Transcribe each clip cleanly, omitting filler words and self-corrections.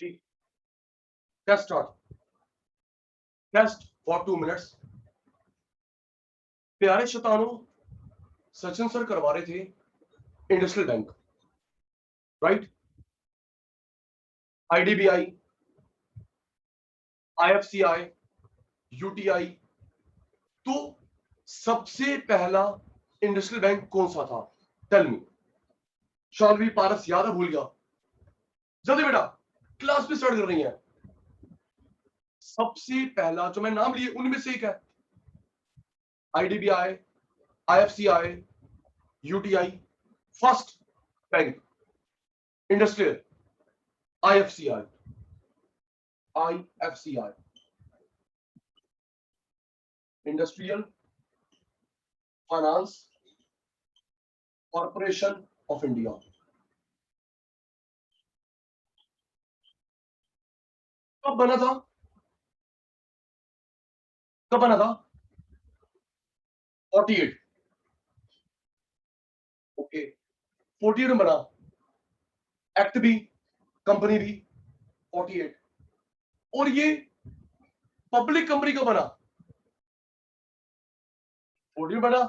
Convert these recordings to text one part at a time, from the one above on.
Ji, test start. Test for 2 minutes. प्यारे शतानों, Sachin sir करवा रहे थे industrial bank, right? IDBI, IFCI, UTI. तो सबसे पहला इंडस्ट्रियल बैंक कौन सा था? Tell me. शालवी, पारस याद है? भूल गया? जल्दी बेटा, क्लास भी स्टार्ट कर रही है। सबसे पहला जो मैं नाम लिए उनमें से एक है IDBI, IFCI, UTI. First bank industrial, IFCI. IFCI, industrial finance corporation of India. कब बना था? कब बना था? 48। ओके, 48 में बना। एक्ट भी, कंपनी भी 48। और ये पब्लिक कंपनी कब बना? 48 बना।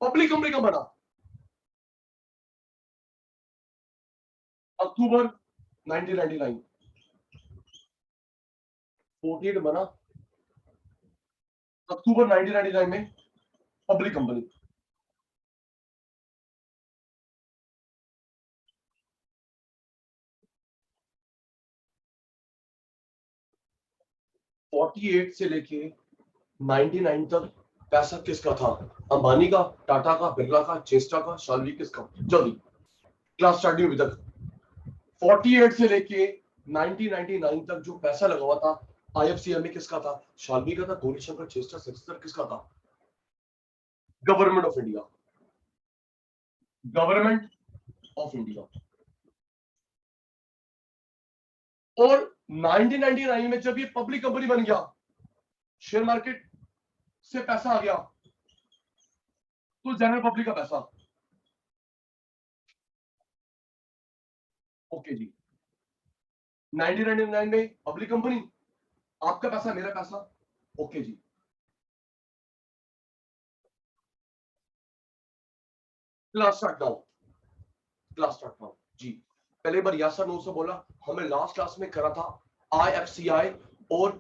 पब्लिक कंपनी कब बना? अक्टूबर 1999। 48 बना, अक्टूबर 1999 में पब्लिक कंपनी। फोर्टी एट से लेके 99 तक पैसा किसका था? अंबानी का, टाटा का, बिरला का, चेस्टा का, शालवी किसका? जल्दी, क्लास स्टार्टिंग अभी तक। 48 से लेके 1999 तक जो पैसा लगा हुआ था आईएफसीआई में किसका था? शालवी का था, गौरीशंकर, चेस्टा, सक्सेसर किसका था? Government of India. Government of India. और 1999 में जब ये पब्लिक कंपनी बन गया, शेयर मार्केट से पैसा आ गया, तो जनरल पब्लिक का पैसा। ओके जी, 1999 में पब्लिक कंपनी, आपका पैसा मेरा पैसा। ओके जी, class start now. Class start now जी। पहले बार यासर नो से बोला, हमें लास्ट क्लास में करा था आईएफसीआई और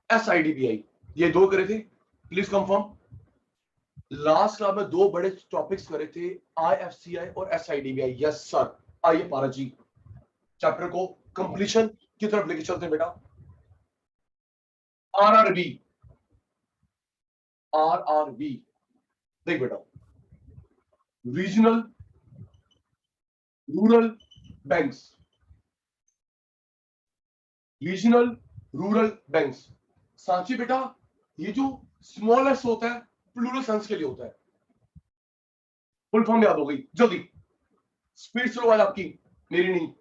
एसआईडीबीआई, ये दो करे थे। Please confirm. लास्ट क्लास में दो बड़े टॉपिक्स करे थे, आईएफसीआई और एसआईडीबीआई। Yes sir. आइए पारस जी, चैप्टर को कंप्लीशन की तरफ लेके चलते हैं बेटा। आरआरबी, आरआरबी देख बेटा, regional rural banks. Regional rural banks, Sanchi बेटा, ये जो स्मॉलेस्ट होता है प्लूरल सेंस के लिए होता है। फुल फॉर्म याद हो गई? जल्दी, स्पीड स्लो वाला आपकी, मेरी नहीं।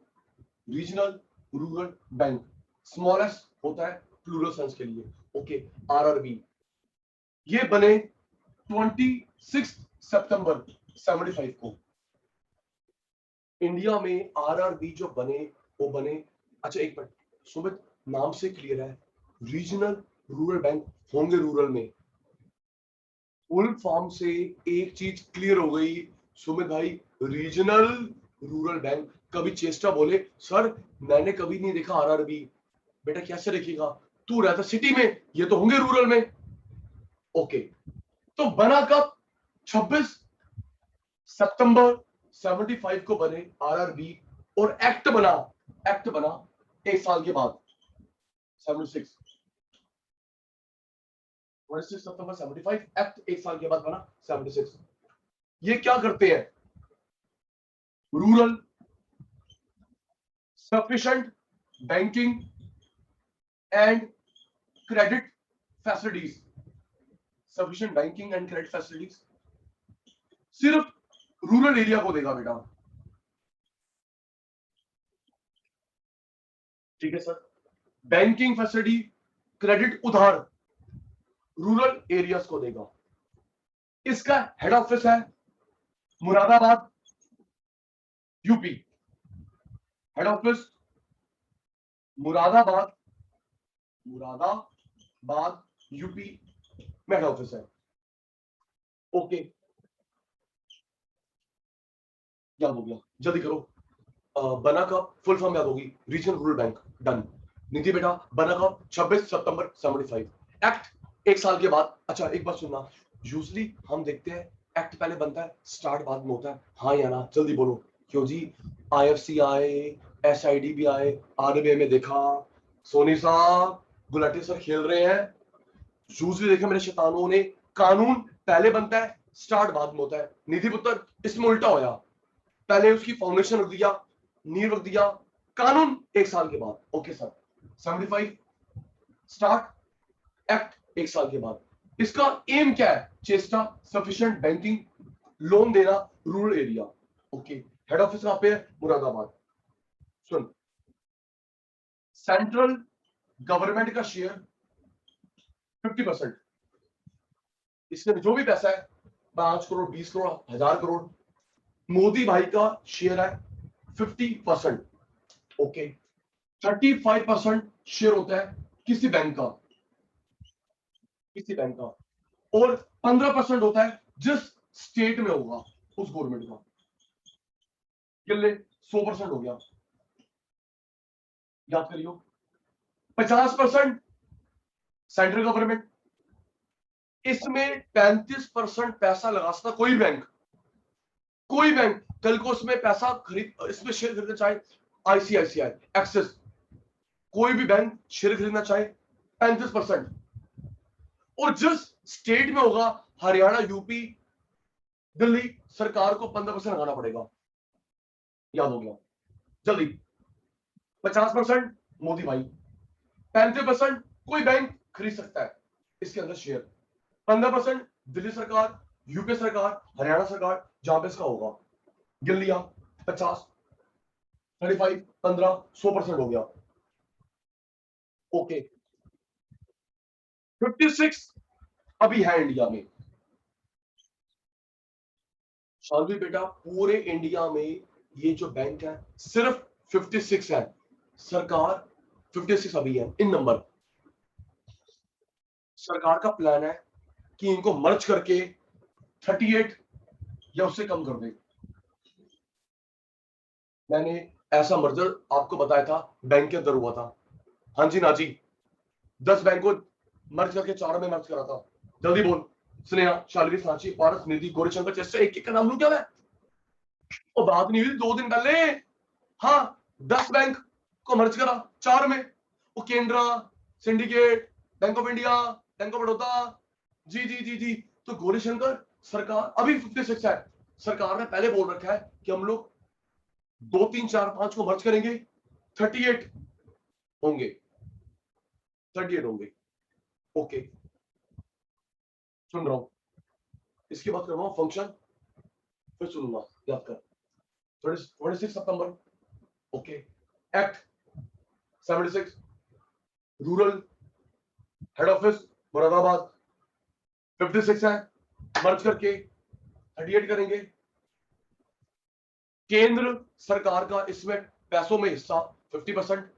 रीजनल रूरल बैंक, स्मॉलेस्ट होता है प्लूरल सेंस के लिए। ओके, आरआरबी ये बने 26 सितंबर 75 को। इंडिया में आरआरबी जो बने वो बने, अच्छा एक मिनट सुमित, नाम से क्लियर है रीजनल रूरल बैंक होंगे रूरल में। फुल फॉर्म से एक चीज क्लियर हो गई सुमित भाई, रीजनल रूरल बैंक। कभी चेष्टा बोले सर मैंने कभी नहीं देखा आरआरबी। बेटा कैसे देखेगा, तू रहता सिटी में, ये तो होंगे रूरल में। ओके, तो बना कब? 26 सितंबर 75 को बने आरआरबी। और एक्ट बना, एक्ट बना एक साल के बाद 76, 26 सितंबर 75, एक्ट एक साल के बाद बना 76। ये क्या करते हैं? Rural sufficient banking and credit facilities. Sufficient banking and credit facilities सिर्फ रूरल एरिया को देगा बेटा। ठीक है सर, बैंकिंग फैसिलिटी, क्रेडिट उधार रूरल एरियाज को देगा। इसका हेड ऑफिस है Moradabad, UP. Head office Moradabad, UP में हेड ऑफिस है। ओके, याद हो गया, जल्दी करो। बना कब, फुल फॉर्म याद होगी, रीजनल रूरल बैंक, डन। निधि बेटा, बना कब, 26 सितंबर 75। एक्ट 1 साल के बाद। अच्छा एक बात सुनना, यूजली हम देखते हैं एक्ट पहले बनता है, स्टार्ट बाद में होता है, हाँ या ना, जल्दी बोलो। क्यों जी, आईएफसी आए, एसआईडी भी आए, आरबीआई में देखा, सोनी साहब गुलाटी सर खेल रहे हैं। यूजली देखे मेरे शैतानों ने, कानून पहले बनता है, स्टार्ट बाद में होता है। निधि पुत्र, इसमें उल्टा होया, पहले उसकी फाउंडेशन रख दिया, नींव रख दिया, कानून 1 साल के बाद। ओके सर, 75 स्टार्ट, एक्ट 1 साल के बाद। इसका एम क्या है, चेस्टा सफिशिएंट बैंकिंग लोन देना rural area. Okay, head office कहां पे है, मुरादाबाद। सुन, सेंट्रल गवर्नमेंट का शेयर 50%, इसमें जो भी पैसा है 5 करोड़, 20 करोड़, 1000 करोड़, मोदी भाई का शेयर है 50%। ओके, 35% शेयर होता है किसी बैंक का, और 15% होता है जिस स्टेट में होगा उस गवर्नमेंट का। किले 100% हो गया, याद करियो। 50% सेंट्रल गवर्नमेंट, इसमें 35% पैसा लगा सकता कोई बैंक। कल को उसमें पैसा खरीद, इसमें शेयर खरीदना चाहे, आईसीआईसीआई, एक्सिस, कोई भी बैंक शेयर खरीदना चाहे 35%, और जिस स्टेट में होगा, हरियाणा, यूपी, दिल्ली, सरकार को 15% लगाना पड़ेगा। याद हो गया, जल्दी। 50% मोदी भाई, 35% कोई बैंक खरीद सकता है इसके अंदर शेयर, 15% दिल्ली सरकार, यूपी सरकार, हरियाणा सरकार, जहां पे इसका होगा। गिन लिया, 50, 35, 15, 100% हो गया। ओके, 56 अभी है इंडिया में। शालवी बेटा, पूरे इंडिया में ये जो बैंक है सिर्फ 56 है, सरकार 56 अभी है इन नंबर। सरकार का प्लान है कि इनको मर्ज करके 38 या उससे कम कर दे। मैंने ऐसा मर्जर आपको बताया था, बैंक के अंदर हुआ था। हाँ जी ना जी, 10 बैंक को मर्ज करके 4 में मर्ज करा था। जल्दी बोल, स्नेहा, शालवी, सांची, पारस, निधि, गौरीशंकर, जैसे एक एक का नाम लूं क्या मैं? वो बात नहीं हुई 2 दिन पहले। हाँ, 10 बैंक को मर्ज करा 4 में, वो केंद्रा, Syndicate, Bank of India, Bank of Baroda. जी जी जी जी, तो गौरीशंकर, सरकार अभी 56 है। सरकार ने पहले बोल रखा है कि हम लोग 2, 3, 4, 5 को मर्ज करेंगे, 38 होंगे, 38 होंगे। ओके, सुन रहा हूं, इसकी बात कर रहा हूं फंक्शन, फिर सुनूंगा, याद कर। 26 सितंबर। Okay, act 76, rural head office Moradabad, 56 है, मर्ज करके 38 करेंगे। केंद्र सरकार का इसमें पैसों में हिस्सा 50%,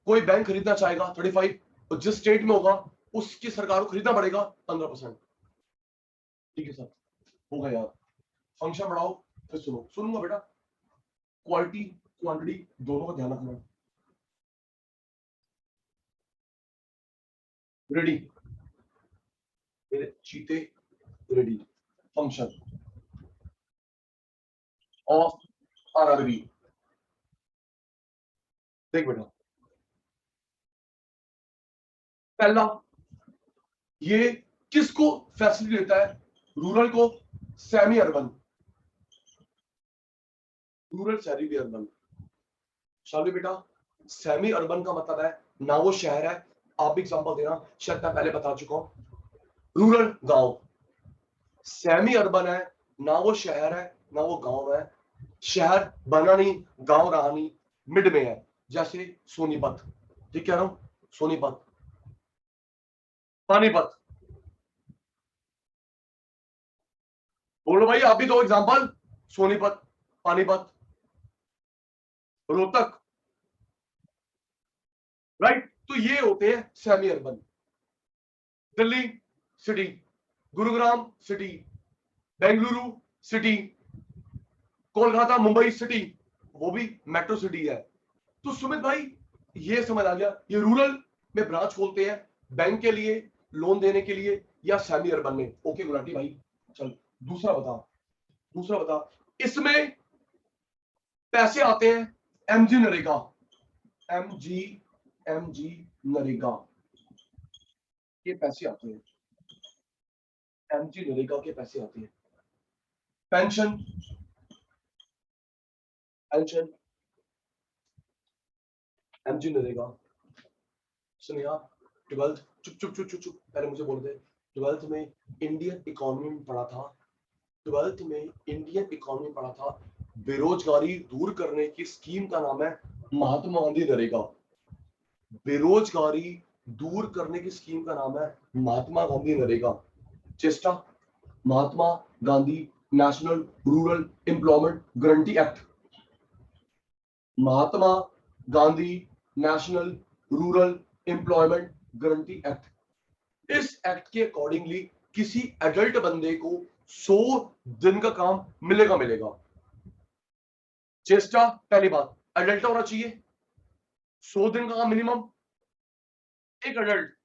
कोई बैंक खरीदना चाहेगा 35, तो जिस स्टेट में होगा उसकी सरकार को खरीदना पड़ेगा 15%। ठीक है सर, होगा यार। फंक्शन बढ़ाओ, फिर सुनो, सुनूंगा बेटा। क्वालिटी क्वांटिटी दोनों का ध्यान रखना। रेडी, मेरे चीते रेडी। फंक्शन ऑफ आरआरबी, देख बेटा, पहला, ये किसको फैसिलिटी देता है, रूरल को, semi urban, rural semi urban. Shalvi बेटा, सेमी अर्बन का मतलब है ना वो शहर है, आप भी एग्जांपल देना, शायद मैं पहले बता चुका हूं, रूरल गांव। सेमी अर्बन है, ना वो शहर है ना वो गांव है, शहर बना नहीं, गांव रहा नहीं, मिड में है, जैसे सोनीपत, ठीक कह रहा हूं, सोनीपत, पानीपत। बोलो भाई, आप भी दो एग्जांपल, सोनीपत, पानीपत, रोहतक, ये होते हैं semi urban. Delhi city, Gurugram city, Bengaluru city, Kolkata Mumbai city, वो भी मेट्रो सिटी है। तो सुमित भाई ये समझ आ गया, ये रूरल में ब्रांच खोलते हैं बैंक के लिए, लोन देने के लिए, या सेमी अर्बन में। ओके गुलाटी भाई, चल दूसरा बता, दूसरा बता। इसमें पैसे आते हैं MG NREGA, MG MG NREGA के पैसे आते हैं, एमजी नरेगा के पैसे आते हैं। Pension, pension MG NREGA. सुन यार, 12th, चुप चुप चुप चुप चुप, पहले मुझे बोल दे। 12th में इंडियन इकोनॉमी में पढ़ा था, 12th में इंडियन इकोनॉमी में पढ़ा था, बेरोजगारी दूर करने की स्कीम का नाम है महात्मा गांधी नरेगा। बेरोजगारी दूर करने की स्कीम का नाम है महात्मा गांधी नरेगा। चेष्टा, Mahatma Gandhi National Rural Employment Guarantee Act, Mahatma Gandhi National Rural Employment Guarantee Act. इस एक्ट के अकॉर्डिंगली किसी एडल्ट बंदे को 100 दिन का काम मिलेगा मिलेगा। चेष्टा, पहली बात एडल्ट होना चाहिए, 100 दिन का काम मिनिमम। एक एडल्ट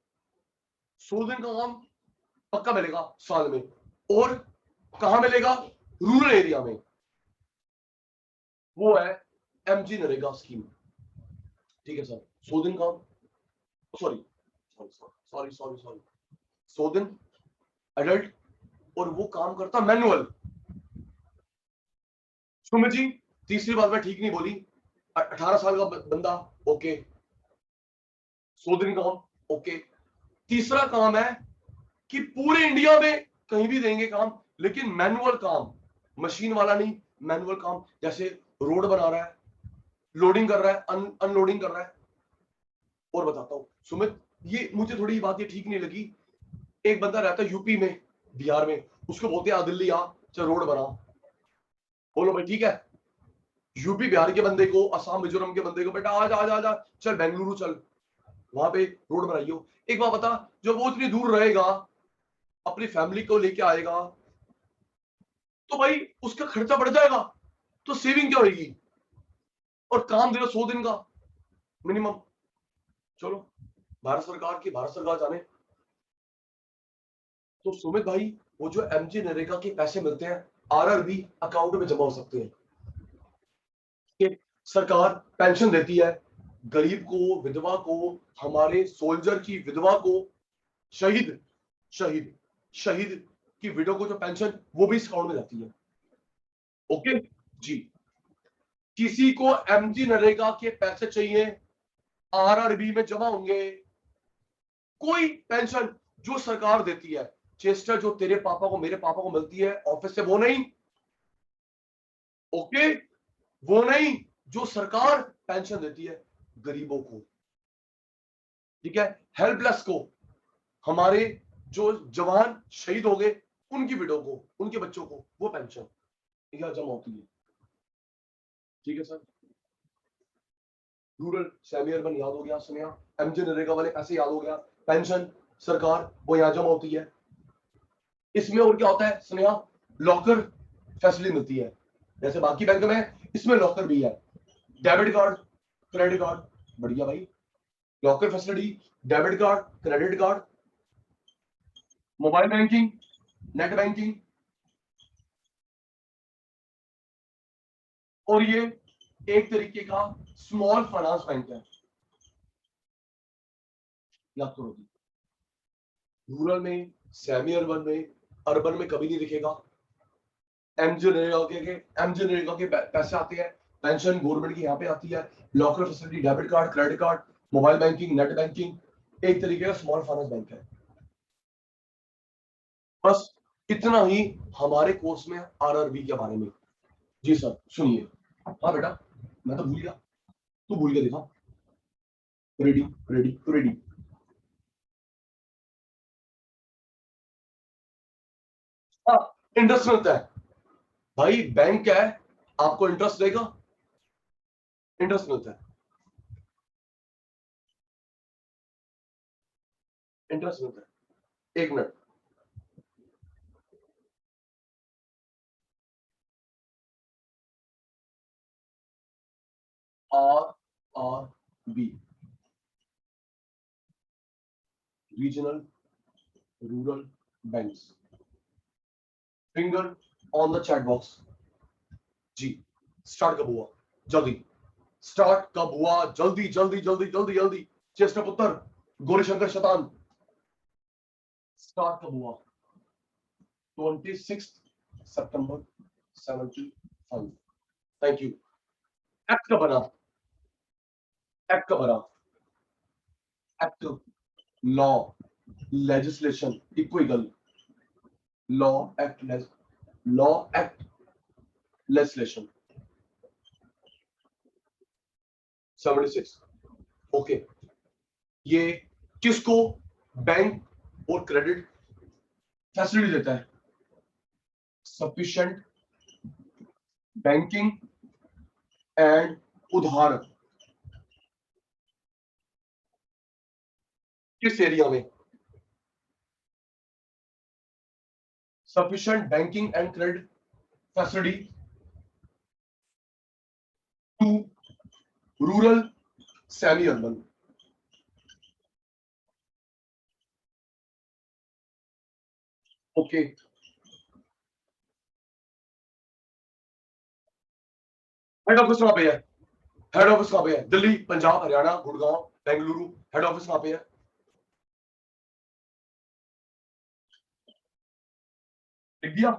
100 दिन का काम पक्का मिलेगा साल में। और कहां मिलेगा? रूरल एरिया में। वो है एमजी नरेगा स्कीम। ठीक है सर, 100 दिन काम, sorry sorry sorry sorry sorry 100 दिन एडल्ट, और वो काम करता मैनुअल। सुमित जी, तीसरी बात मैं ठीक नहीं बोली, 18 साल का बंदा, ओके, 100 दिन काम, ओके। तीसरा काम है कि पूरे इंडिया में कहीं भी देंगे काम, लेकिन मैनुअल काम, मशीन वाला नहीं, मैनुअल काम। जैसे रोड बना रहा है, लोडिंग कर रहा है, अनलोडिंग कर रहा है। और बताता हूं सुमित, ये मुझे थोड़ी बात ये ठीक नहीं लगी। एक बंदा रहता है यूपी में, बिहार में, उसको बोलते हैं दिल्ली आ, चल रोड बना। बोलो भाई ठीक है। यूपी बिहार के बंदे को, असम मिजोरम के बंदे को, बेटा आज आज आज चल बेंगलुरु चल, वहां पे रोड बनाइयो। एक बात बता, जब वो इतनी दूर रहेगा, अपनी फैमिली को लेके आएगा, तो भाई उसका खर्चा बढ़ जाएगा, तो सेविंग क्या होगी? और काम देगा 100 दिन का मिनिमम। चलो, भारत सरकार जाने। तो सुमित भाई, वो जो एमजी नरेगा के पैसे मिलते हैं, आरआरबी अकाउंट में जमा हो सकते हैं। कि सरकार पेंशन देती है गरीब को, विधवा को, हमारे सोल्जर की विधवा को, शहीद शहीद शहीद की विडो को जो पेंशन, वो भी इस अकाउंट में जाती है। ओके जी। किसी को एमजी नरेगा के पैसे चाहिए, आरआरबी में जमा होंगे। कोई पेंशन जो सरकार देती है, चेस्टर, जो तेरे पापा को, मेरे पापा को मिलती है ऑफिस से, वो नहीं, ओके, वो नहीं, जो सरकार पेंशन देती है गरीबों को, ठीक है, हेल्पलेस को, हमारे जो जवान शहीद हो गए, उनकी विडो को, उनके बच्चों को, वो पेंशन यह जमा होती है। ठीक है सर। रूरल सेमी अर्बन याद हो गया सुनिया, एमजे नरेगा वाले पैसे याद हो गया, पेंशन सरकार वो यहां जमा होती है। इसमें और क्या होता है सुनिया? लॉकर फैसिलिटी मिलती है, जैसे बाकी बैंक में, इसमें लॉकर भी है। डेबिट कार्ड, क्रेडिट कार्ड, बढ़िया भाई, locker facility, debit card, credit card, mobile banking, net banking. और ये एक तरीके का स्मॉल फाइनेंस बैंक है, याद करो जी। रूरल में, सेमी अर्बन में, अर्बन में कभी नहीं दिखेगा। एमजी नरेगा के पैसे आते हैं, पेंशन गवर्नमेंट की यहाँ पे आती है, locker facility, debit card, credit card, mobile banking, net banking, एक तरीके का स्मॉल फाइनेंस बैंक है। बस इतना ही हमारे कोर्स में आरआरबी के बारे में। जी सर सुनिए। हाँ बेटा, मैं तो भूल गया, तू भूल गया दिखा। रेडी रेडी तो रेडी। हाँ, इंटरेस्ट मिलता है भाई, बैंक है, आपको इंटरेस्ट देगा, इंटरेस्ट मिलता है। इंटरेस्ट मिलता है। 1 minute, RRB, regional rural banks. Finger on the chat box. जी, स्टार्ट कब हुआ? जल्दी स्टार्ट कब हुआ? जल्दी जल्दी जल्दी जल्दी जल्दी। चेस्ट पुत्र, गौरीशंकर शतान, स्टार्ट कब हुआ? 26 सितंबर 75। Thank you. एक्ट कब बना? एक्ट कब बना? एक्ट, लॉ, लेजिस्लेशन, इक्विगल, law act, law act, legislation, 76। Okay, ये किसको बैंक और क्रेडिट फैसिलिटी देता है? सफिशिएंट बैंकिंग एंड उधार किस एरिया में? Sufficient banking and credit facility to rural semi urban. Okay, head office कहां पे है? हेड ऑफिस कहां पे है? दिल्ली, पंजाब, हरियाणा, गुड़गांव, बेंगलुरु। हेड ऑफिस कहां पे है? लिख दिया,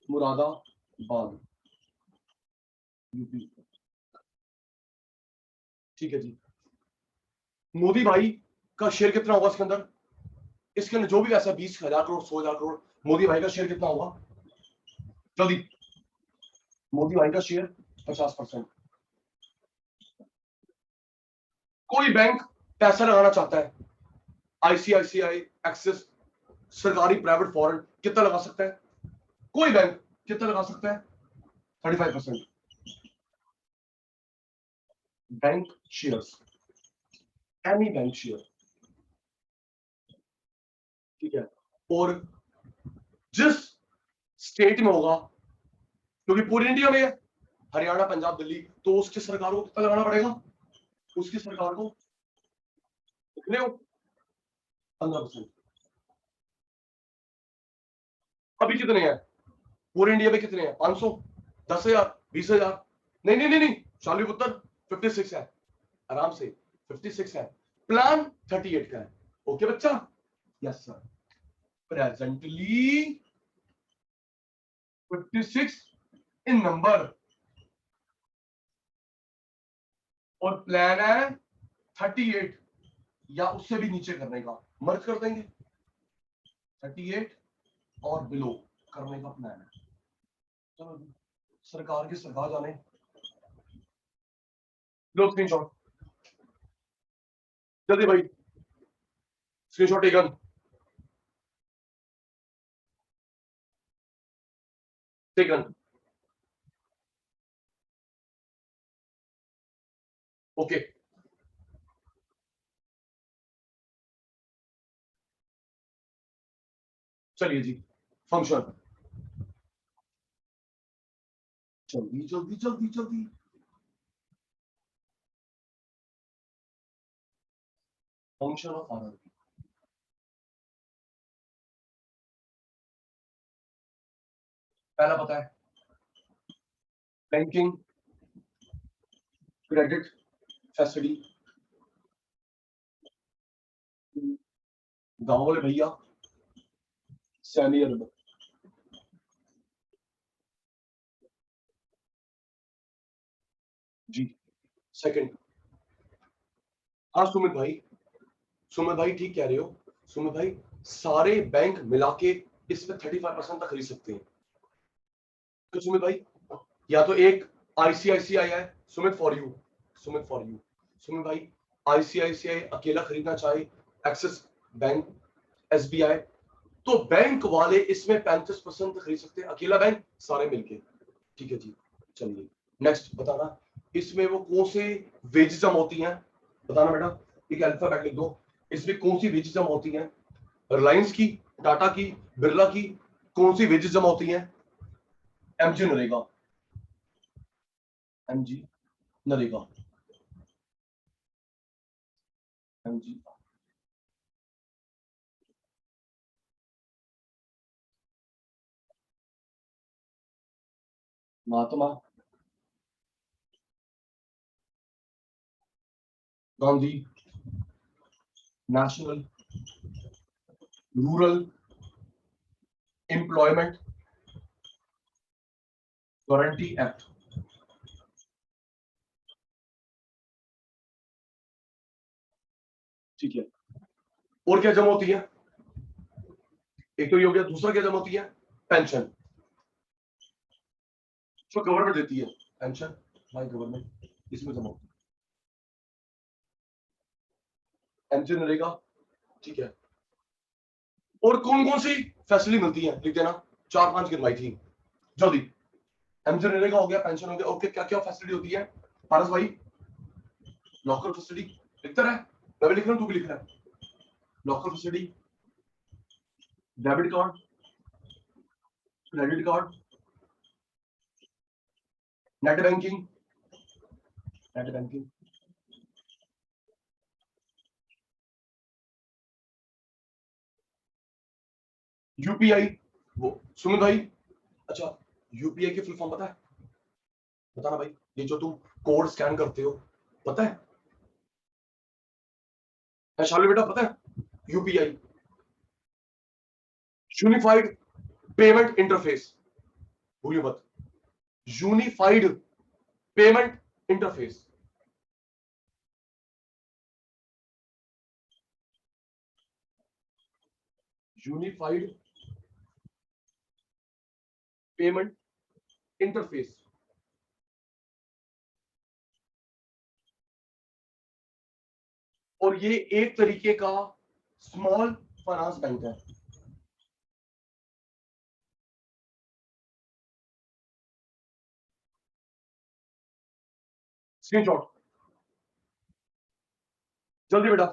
मुरादाबाद, यूपी। ठीक है जी। मोदी भाई का शेयर कितना होगा इसके अंदर? इसके अंदर जो भी ऐसा 20,000 करोड़, 100,000 करोड़, मोदी भाई का शेयर कितना होगा? जल्दी, मोदी भाई का शेयर 50%। कोई बैंक पैसा लगाना चाहता है, आईसीआईसीआई, एक्सिस, सरकारी, प्राइवेट, फॉरेन, कितना लगा सकता है? कोई बैंक कितना लगा सकता है? 35%। Bank shares, any bank share, ठीक है। और जिस स्टेट में होगा, क्योंकि पूरी इंडिया में है, हरियाणा, पंजाब, दिल्ली, तो उसकी सरकार को कितना लगाना पड़ेगा? उसकी सरकार को कितने हो? 15%। अभी कितने हैं पूरे इंडिया में? कितने हैं? 500, 10,000, 20,000? नहीं नहीं नहीं नहीं, शालू पुत्र, 56 है, आराम से 56 है। प्लान 38 का है। ओके बच्चा? Yes sir. प्रेजेंटली 56 इन नंबर, और प्लान है 38 या उससे भी नीचे करने का। मर्ज कर देंगे, 38 और बिलो करने का प्लान है। चलो सरकार की सरकार जाने। लो स्क्रीनशॉट, जल्दी भाई, स्क्रीनशॉट टेकन। टेकन। ओके, चलिए जी, फंक्शन, जल्दी जल्दी जल्दी जल्दी। फंक्शन ऑफ आरआरबी, पहला पता है, बैंकिंग क्रेडिट फैसिलिटी, गांव वाले भैया, सेमी अर्बन। जी, सेकंड। हाँ सुमित भाई, सुमित भाई ठीक कह रहे हो। सुमित भाई, सारे बैंक मिला के इसमें 35% तक खरीद सकते हैं। तो सुमित भाई, या तो एक आईसीआईसीआई है, Sumit for you, Sumit for you, Sumit भाई, आईसीआईसीआई अकेला खरीदना चाहे, एक्सिस बैंक, एसबीआई, तो बैंक वाले इसमें 35% खरीद सकते हैं, अकेला बैंक सारे मिलके। ठीक है जी, चलिए नेक्स्ट बताना, इसमें वो कौन से वेज जम होती हैं, बताना बेटा। एक अल्फाबेट लिख दो, इसमें कौन सी वेजेस जमा होती हैं? रिलायंस की, टाटा की, बिरला की, कौन सी वेजेस जमा होती हैं? MG NREGA, MG NREGA, MG. Mahatma Gandhi National Rural Employment Guarantee Act. ठीक है, और क्या जमा होती है? एक तो ये हो गया, दूसरा क्या जमा होती है? पेंशन, जो गवर्नमेंट देती है, पेंशन बाय गवर्नमेंट, इसमें जमा होती है, एमजी नरेगा। ठीक है, और कौन कौन सी फैसिलिटी मिलती है लिख देना, 4-5 गिनवाई थी जल्दी। एमजी नरेगा हो गया, पेंशन हो गया, ओके, क्या क्या फैसिलिटी होती है पारस भाई? लॉकर फैसिलिटी लिखता रहा, मैं भी लिख रहा हूं, तू भी लिख रहा है। Locker facility, debit card, credit card, net banking, net banking, UPI. वो सुमित भाई, अच्छा, यूपीआई की फुल फॉर्म पता है? बताना भाई, ये जो तुम कोड स्कैन करते हो, पता है? शालू बेटा पता है? यूपीआई, यूनिफाइड पेमेंट इंटरफेस, भूलिए मत, unified payment interface. Unified payment interface, और ये एक तरीके का स्मॉल फाइनेंस बैंक है। स्क्रीनशॉट जल्दी बेटा।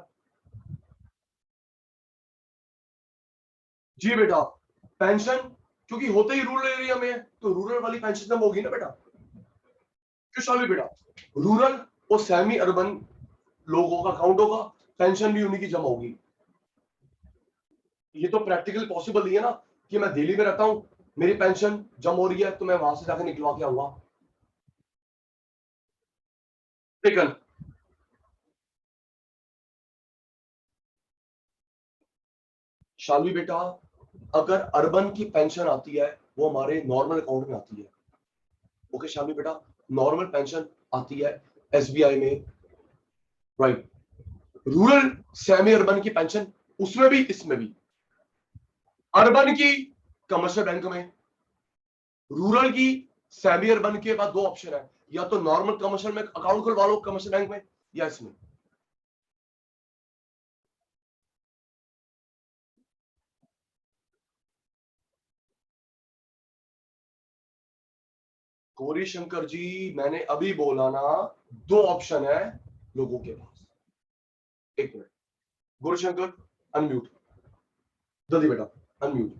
जी बेटा, पेंशन क्योंकि होते ही रूरल एरिया में है, तो रूरल वाली पेंशन कम होगी ना बेटा। क्यों शालू बेटा? रूरल और सेमी अर्बन लोगों का काउंट होगा, पेंशन भी उन्हीं की जमा होगी। ये तो प्रैक्टिकल पॉसिबल नहीं है ना कि मैं दिल्ली में रहता हूं, मेरी पेंशन जम हो रही है तो मैं वहां से जाकर निकलवा के आऊंगा। टेकन। शालवी बेटा, अगर अर्बन की पेंशन आती है वो हमारे नॉर्मल अकाउंट में आती है। ओके शालवी बेटा, नॉर्मल पेंशन आती है एसबीआई में, राइट। रूरल सेमी अर्बन की पेंशन उसमें भी इसमें भी, अर्बन की कमर्शियल बैंक में, रूरल की सेमी अर्बन के बाद दो ऑप्शन है, या तो नॉर्मल कमर्शियल में अकाउंट खुलवा लो कमर्शियल बैंक में, या इसमें। गौरी शंकर जी, मैंने अभी बोला ना, दो ऑप्शन है लोगों के पास। एक मिनट, गौरी शंकर अनम्यूट, जल्दी बेटा अनम्यूट।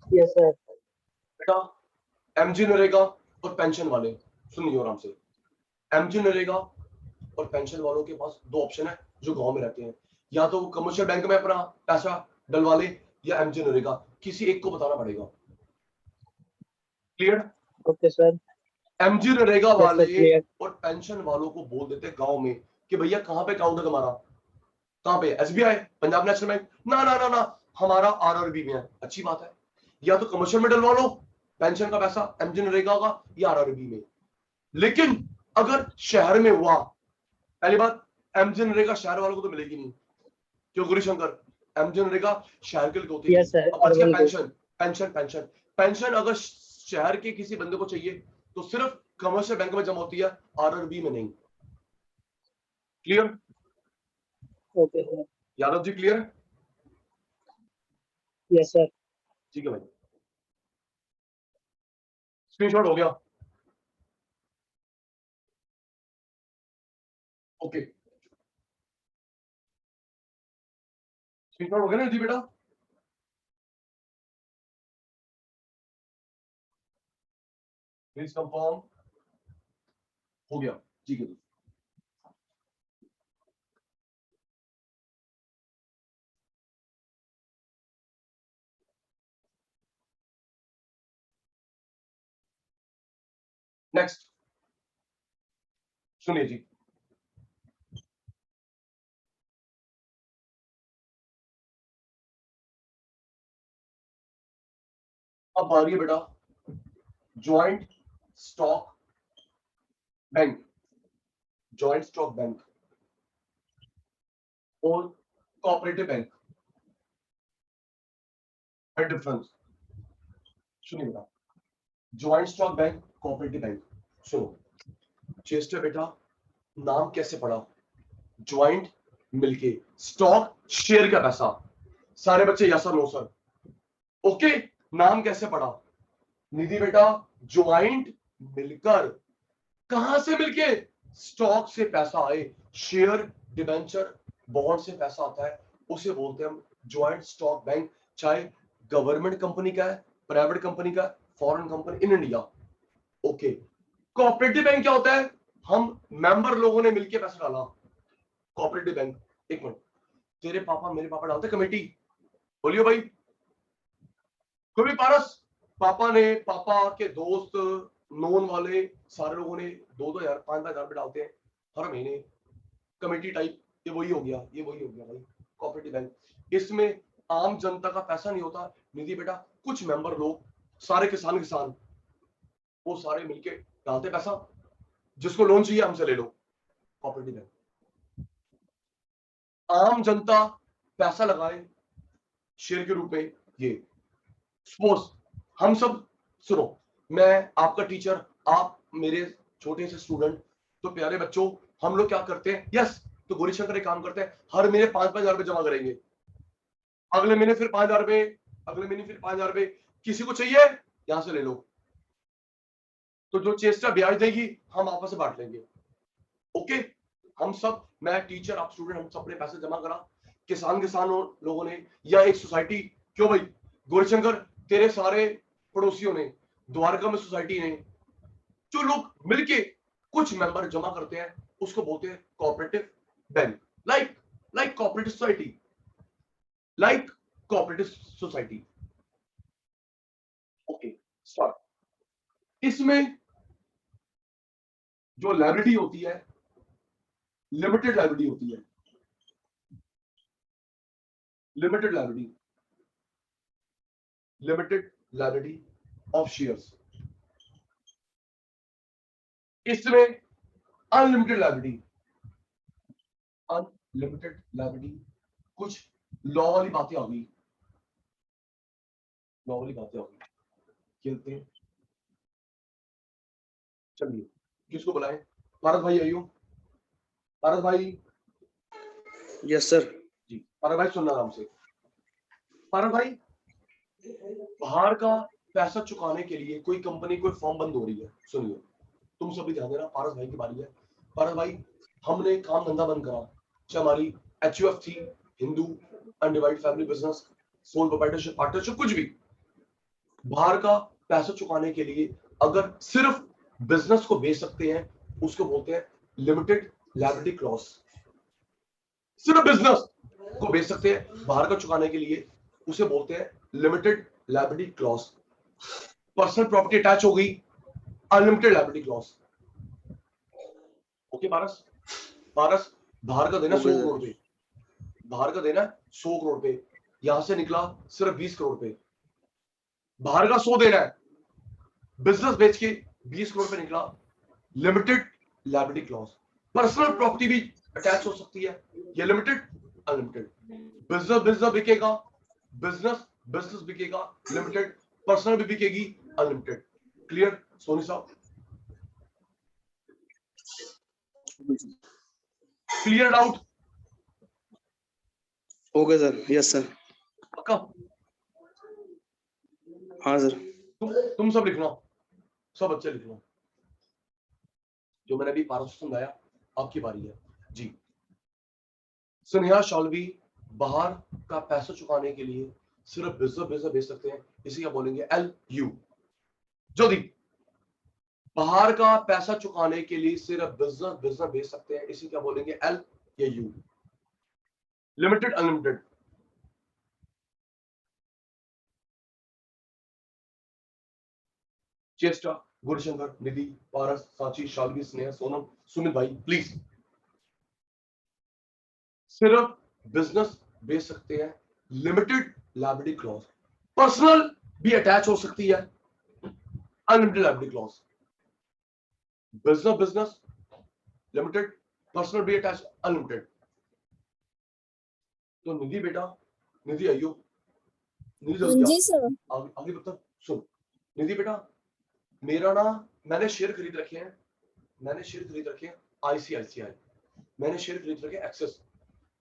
Yes sir. बेटा, एमजी नरेगा और पेंशन वाले सुनिए आराम से, एमजी नरेगा और पेंशन वालों के पास दो ऑप्शन है जो गांव में रहते हैं, या तो वो कमर्शियल बैंक में अपना पैसा डलवा ले, या एमजी नरेगा, किसी एक को बताना पड़ेगा। Clear? Okay sir. MG NREGA yes sir, वाले क्लियर। और पेंशन वालों को बोल देते गांव में कि भैया कहां पे अकाउंट है तुम्हारा? कहां पे? SBI, Punjab national bank? ना ना ना ना, हमारा आरआरबी में है। अच्छी बात है, या तो कमर्शियल में डलवा लो पेंशन का पैसा एमजी नरेगा का, या आरआरबी में। लेकिन अगर शहर में हुआ, पहली बात, एमजी नरेगा शहर वालों को तो मिलेगी नहीं, क्यों गुरुशंकर? एमजी नरेगा शहर के लिए होती थी। यस सर, अब बच गया अर्बन को। पेंशन, पेंशन पेंशन पेंशन अगर शहर के किसी बंदे को चाहिए तो सिर्फ कमर्शियल बैंक में जमा होती है, आरआरबी में नहीं। Clear? Okay sir. Yadav ji clear? Yes sir. ठीक है भाई, स्क्रीनशॉट हो गया। ओके, स्क्रीनशॉट हो गया ना जी बेटा? Please confirm. हो गया, ठीक है। नेक्स्ट सुनिए जी, अब आ रही है बेटा joint stock bank, joint stock bank और कोऑपरेटिव बैंक है डिफरेंस। सुनिए बेटा, joint stock bank, cooperative bank. सुनो चेस्टर बेटा, नाम कैसे पढ़ा? ज्वाइंट मिलके, स्टॉक शेयर का पैसा। सारे बच्चे यस और नो सर? ओके, नाम कैसे पढ़ा? निधि बेटा, ज्वाइंट मिलकर, कहां से मिलके? स्टॉक से पैसा आए, शेयर, डिबेंचर, बॉन्ड से पैसा आता है, उसे बोलते हैं हम ज्वाइंट स्टॉक बैंक। चाहे गवर्नमेंट कंपनी का है, प्राइवेट कंपनी का, foreign company, in India. Okay, cooperative bank क्या होता है? हम मेंबर लोगों ने मिलकर पैसा डाला, कोऑपरेटिव बैंक। एक मिनट, तेरे पापा मेरे पापा डालते कमेटी? बोलियो भाई, कोई भी पारस? पापा ने, पापा के दोस्त, नोन वाले सारे लोगों ने 2-2 हजार 5-5 हजार पे डालते हैं हर महीने, कमेटी टाइप। ये वही हो गया, ये वही हो गया भाई कोऑपरेटिव बैंक। इसमें आम जनता का पैसा नहीं होता निधि बेटा, कुछ मेंबर लोग, सारे किसान किसान, वो सारे मिलके डालते पैसा। जिसको लोन चाहिए हमसे ले लो, कोऑपरेटिव बैंक। आम जनता पैसा लगाए शेयर के रूप में। ये सपोज हम सब, सुनो, मैं आपका टीचर, आप मेरे छोटे से स्टूडेंट, तो प्यारे बच्चों, हम लोग क्या करते हैं? यस, तो गौरीशंकर एक काम करते हैं, हर महीने 5-5 हजार रुपए जमा करेंगे, अगले महीने फिर 5 हजार रुपए, अगले महीने फिर 5 हजार रुपए। किसी को चाहिए यहां से ले लो, तो जो चेस्टा ब्याज देगी हम आपस में बांट लेंगे। ओके, हम सब, मैं टीचर आप स्टूडेंट, हम सब अपने पैसे जमा करा, किसान किसान लोगों ने, या एक सोसाइटी। क्यों भाई गौरीशंकर, तेरे सारे पड़ोसियों ने, द्वारका में सोसाइटी ने, जो लोग मिलके कुछ मेंबर जमा करते हैं, उसको बोलते हैं cooperative bank. Like like cooperative society, like cooperative society. Okay, start. इसमें जो लायबिलिटी होती है, लिमिटेड लायबिलिटी होती है, limited liability, limited liability of shares. इसमें अनलिमिटेड लायबिलिटी, अनलिमिटेड लायबिलिटी। कुछ लॉ वाली बातें आ गई, लॉ वाली बातें आ गई, खेलते हैं। चलिए, किसको बुलाएं? भारत भाई आइयो, भारत भाई। Yes sir. जी भारत भाई, सुनना आराम से। भारत भाई, बाहर का पैसा चुकाने के लिए कोई कंपनी, कोई फॉर्म बंद हो रही है, सुनिए, तुम सभी ध्यान देना, पारस भाई की बारी है। पारस भाई, हमने काम धंधा बंद करा, चाहे हमारी HUF थी, Hindu undivided family business, sole proprietorship, partnership, कुछ भी, बाहर का पैसा चुकाने के लिए अगर सिर्फ बिजनेस को बेच सकते हैं, उसको बोलते हैं लिमिटेड लायबिलिटी क्लॉज। सिर्फ बिजनेस को बेच सकते हैं बाहर का चुकाने के लिए, उसे बोलते हैं limited liability clause. Personal property attach हो गई, अनलिमिटेड लायबिलिटी क्लॉज। ओके पारस? पारस, बाहर का देना 100 करोड़ रुपए, बाहर का देना 100 करोड़ रुपए, यहां से निकला सिर्फ 20 करोड़ रुपए। बाहर का 100 देना है, बिजनेस बेच के 20 करोड़ रुपए निकला, limited liability clause. Personal property भी अटैच हो सकती है, ये लिमिटेड अनलिमिटेड। बिजनेस बिजनेस बिकेगा, बिजनेस बिजनेस बिकेगा, लिमिटेड। पर्सनल भी बिकेगी, अनलिमिटेड। क्लियर सोनी साहब? Clear doubt? Okay sir. Yes sir. पक्का? हाँ सर। तुम सब लिखना, सब बच्चे लिखना, जो मैंने अभी पारस को समझाया। आपकी बारी है जी। स्नेहा शालवी बाहर का पैसा चुकाने के लिए सिर्फ बिजनेस भेज सकते हैं, इसे क्या बोलेंगे? LU। जल्दी, बाहर का पैसा चुकाने के लिए सिर्फ बिजनेस भेज सकते हैं, इसे क्या बोलेंगे? L या U? Limited, unlimited? चेष्टा, गुरशंकर, निधि, पारस, साची, शालवी, स्नेहा, सोनम, सुमित भाई, प्लीज। सिर्फ बिजनेस भेज सकते हैं, लिमिटेड लायबिलिटी क्लॉज, पर्सनल भी अटैच हो सकती है, unlimited liability clause, business limited, personal भी अटैच, अनलिमिटेड। तो निधि बेटा, निधि आइयो, निधि हाँ जल्दी जी आओ, सर। आगे तक सुन। निधि बेटा, मेरा ना, मैंने शेयर खरीद रखे हैं, मैंने शेयर खरीद रखे हैं ICICI, मैंने शेयर खरीद रखे एक्सेस।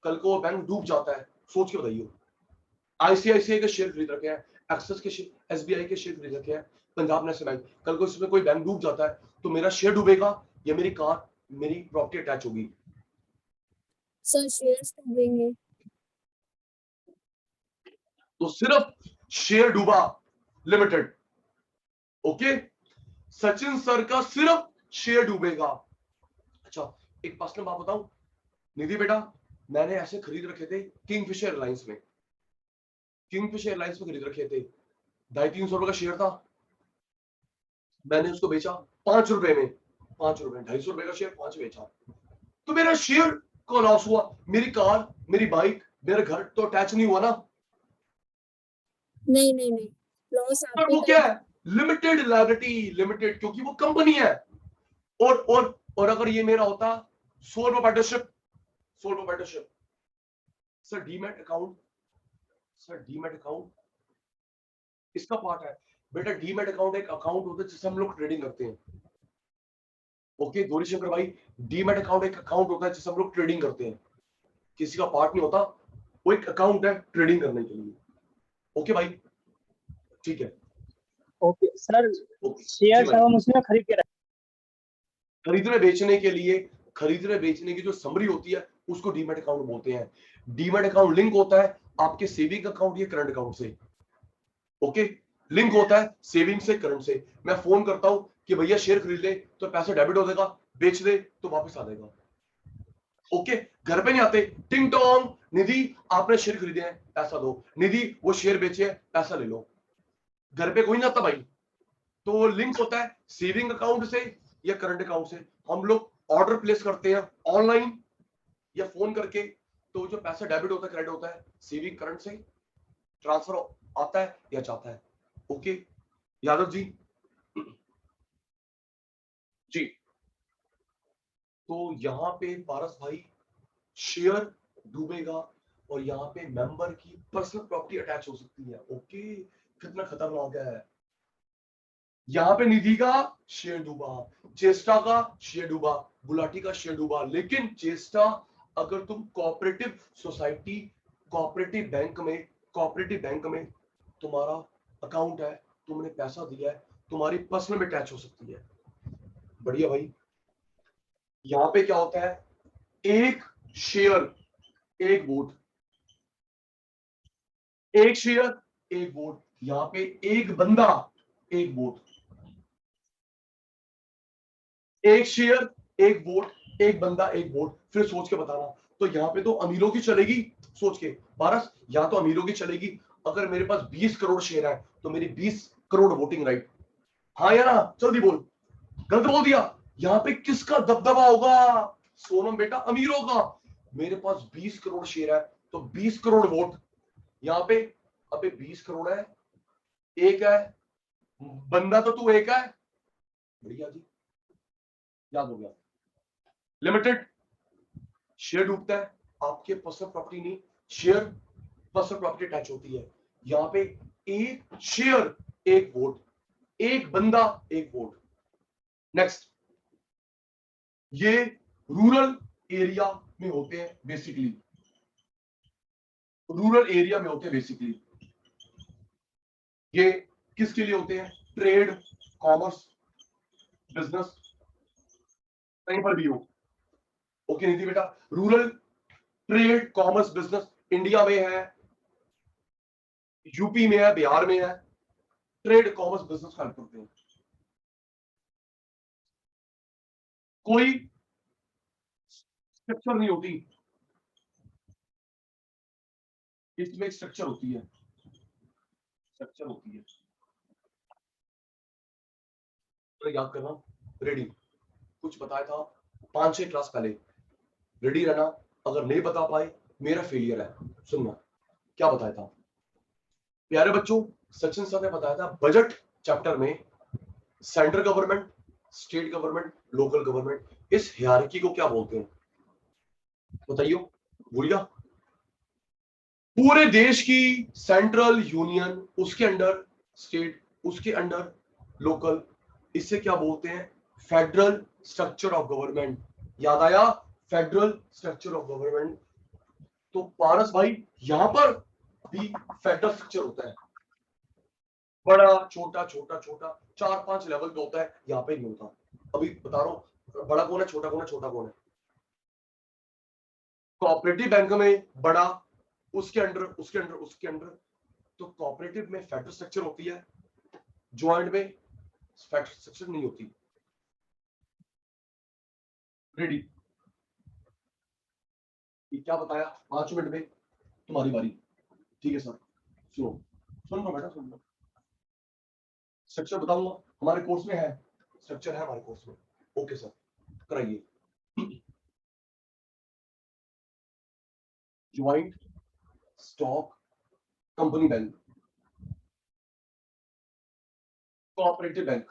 कल को बैंक डूब जाता है, सोच के बताइए। ICICI के शेयर खरीद रखे हैं, एक्सेस के शेयर, SBI के शेयर खरीद रखे हैं, पंजाब नेशनल बैंक। कल को इसमें कोई बैंक डूब जाता है तो मेरा शेयर डूबेगा या मेरी कार, मेरी प्रॉपर्टी अटैच होगी? सर शेयर्स डूबेंगे। तो सिर्फ शेयर डूबा, लिमिटेड। ओके, सचिन सर का सिर्फ शेयर डूबेगा। अच्छा, एक पर्सनल बात बताऊं निधि बेटा, मैंने ऐसे खरीद रखे थे किंगफिशर एयरलाइंस में, किंगफिशर एयरलाइंस में खरीद रखे थे, 250-300 रुपए का शेयर था, मैंने उसको बेचा 5 रुपए में, 5 रुपए, 250 रुपए का शेयर 5 बेचा, तो मेरा शेयर को लॉस हुआ, मेरी कार, मेरी बाइक, मेरा घर तो अटैच नहीं हुआ ना। नहीं नहीं नहीं, लॉस पर आपको वो क्या है? लिमिटेड लायबिलिटी, लिमिटेड, क्योंकि वो कंपनी है। और अगर ये मेरा होता 100 रुपए पार्टनरशिप, 100 रुपए partnership, sir demat account, sir demat account इसका पार्ट है बेटा। डीमैट अकाउंट एक अकाउंट होता है जिससे हम लोग ट्रेडिंग करते हैं। ओके गौरीशंकर भाई, डीमैट अकाउंट एक अकाउंट होता है जिससे हम लोग ट्रेडिंग करते हैं, किसी का पार्ट नहीं होता, वो एक अकाउंट है ट्रेडिंग करने के लिए। ओके भाई, ठीक है। ओके सर, ओके जी शेयर भाई, हम उसमें खरीद के रखें। खरीदने बेचने के लिए, खरीदने बेचने की जो समरी होती है उसको डीमैट अकाउंट बोलते हैं। डीमैट अकाउंट लिंक होता है आपके सेविंग अकाउंट या करंट अकाउंट से। ओके, लिंक होता है सेविंग से, करंट से। मैं फोन करता हूं कि भैया शेयर खरीद ले, तो पैसा डेबिट हो जाएगा, बेच दे तो वापस आ जाएगा। ओके, घर पे नहीं आते, टिंग टोंग, निधि आपने शेयर खरीदे हैं पैसा दो, निधि वो शेयर बेचे हैं पैसा ले लो, घर पे कोई नहीं आता भाई। तो वो लिंक होता है सेविंग अकाउंट से या करंट अकाउंट से। हम लोग ऑर्डर प्लेस करते हैं ऑनलाइन या फोन करके, तो जो पैसा डेबिट होता है, क्रेडिट होता है, सेविंग करंट से ट्रांसफर आता है या जाता है। ओके यादव जी, जी तो यहाँ पे पारस भाई शेयर डूबेगा और यहाँ पे मेंबर की पर्सनल प्रॉपर्टी अटैच हो सकती है। ओके, कितना खतरनाक है। यहाँ पे निधि का शेयर डूबा, चेस्टा का शेयर डूबा, गुलाटी का शेयर डूबा, लेकिन चेस्टा अगर तुम कोऑपरेटिव सोसाइटी, कोऑपरेटिव बैंक में तुम्हारा अकाउंट है, तुमने पैसा दिया है, तुम्हारी पर्सनल में अटैच हो सकती है। बढ़िया भाई, यहां पे क्या होता है? एक शेयर एक वोट, एक शेयर एक वोट, यहां पे एक बंदा एक वोट, एक शेयर एक वोट, एक बंदा एक वोट। फिर सोच के बताना, तो यहां पे तो अमीरों की चलेगी, सोच के पारस, यहां तो अमीरों की चलेगी। अगर मेरे पास 20 करोड़ शेयर है तो मेरी 20 करोड़ वोटिंग राइट। हाँ या ना, जल्दी बोल, गलत बोल दिया। यहां पे किसका दबदबा होगा? सोनम बेटा, अमीरों का। मेरे पास 20 करोड़ शेयर है तो 20 करोड़ वोट यहां पे। अबे 20 करोड़ है, एक है बंदा, तो तू एक है। बढ़िया जी, याद हो गया। लिमिटेड, शेयर डूबता है, आपके पर्सनल प्रॉपर्टी नहीं, शेयर पर्सनल प्रॉपर्टी अटैच होती है। यहां पे एक शेयर एक वोट, एक बंदा एक वोट। नेक्स्ट, ये रूरल एरिया में होते हैं बेसिकली, रूरल एरिया में होते हैं बेसिकली। ये किसके लिए होते हैं? ट्रेड, कॉमर्स, बिजनेस, कहीं पर भी हो। ओके निधि बेटा, rural trade, commerce, business India में है, यूपी में है, बिहार में है, ट्रेड कॉमर्स बिजनेस हेल्प करते हैं। कोई स्ट्रक्चर नहीं होती, इसमें स्ट्रक्चर होती है, स्ट्रक्चर होती है। तो याद करना, रेडी कुछ बताया था 5-6 क्लास पहले, रेडी रहना। अगर नहीं बता पाए मेरा फेलियर है। सुनना क्या बताया था प्यारे बच्चों, सचिन सर ने बताया था बजट चैप्टर में central government, state government, local government, इस हायरार्की को क्या बोलते हैं बताइए, भूल गया? पूरे देश की सेंट्रल यूनियन, उसके अंडर स्टेट, उसके अंडर लोकल, इससे क्या बोलते हैं? Federal structure of government. याद आया? Federal structure of government. तो पारस भाई यहां पर भी फेडरल स्ट्रक्चर होता है, बड़ा छोटा छोटा छोटा 4-5 लेवल पे होता है, यहाँ पे नहीं होता। अभी बता रहा हूं, बड़ा कौन है, छोटा कौन है, छोटा कौन है? कोऑपरेटिव बैंक में बड़ा, उसके अंडर, उसके अंडर, उसके अंडर। तो कोऑपरेटिव में फेडरल स्ट्रक्चर होती है, ज्वाइंट में फेडरल स्ट्रक्चर नहीं होती। रेडी? क्या बताया? 5 मिनट में तुम्हारी बारी। ठीक है सर, सुनो, सुन लो बेटा, सुन लो। स्ट्रक्चर बताऊंगा, हमारे कोर्स में है, स्ट्रक्चर है हमारे कोर्स में। ओके सर, कराइए। Joint stock company bank, cooperative bank.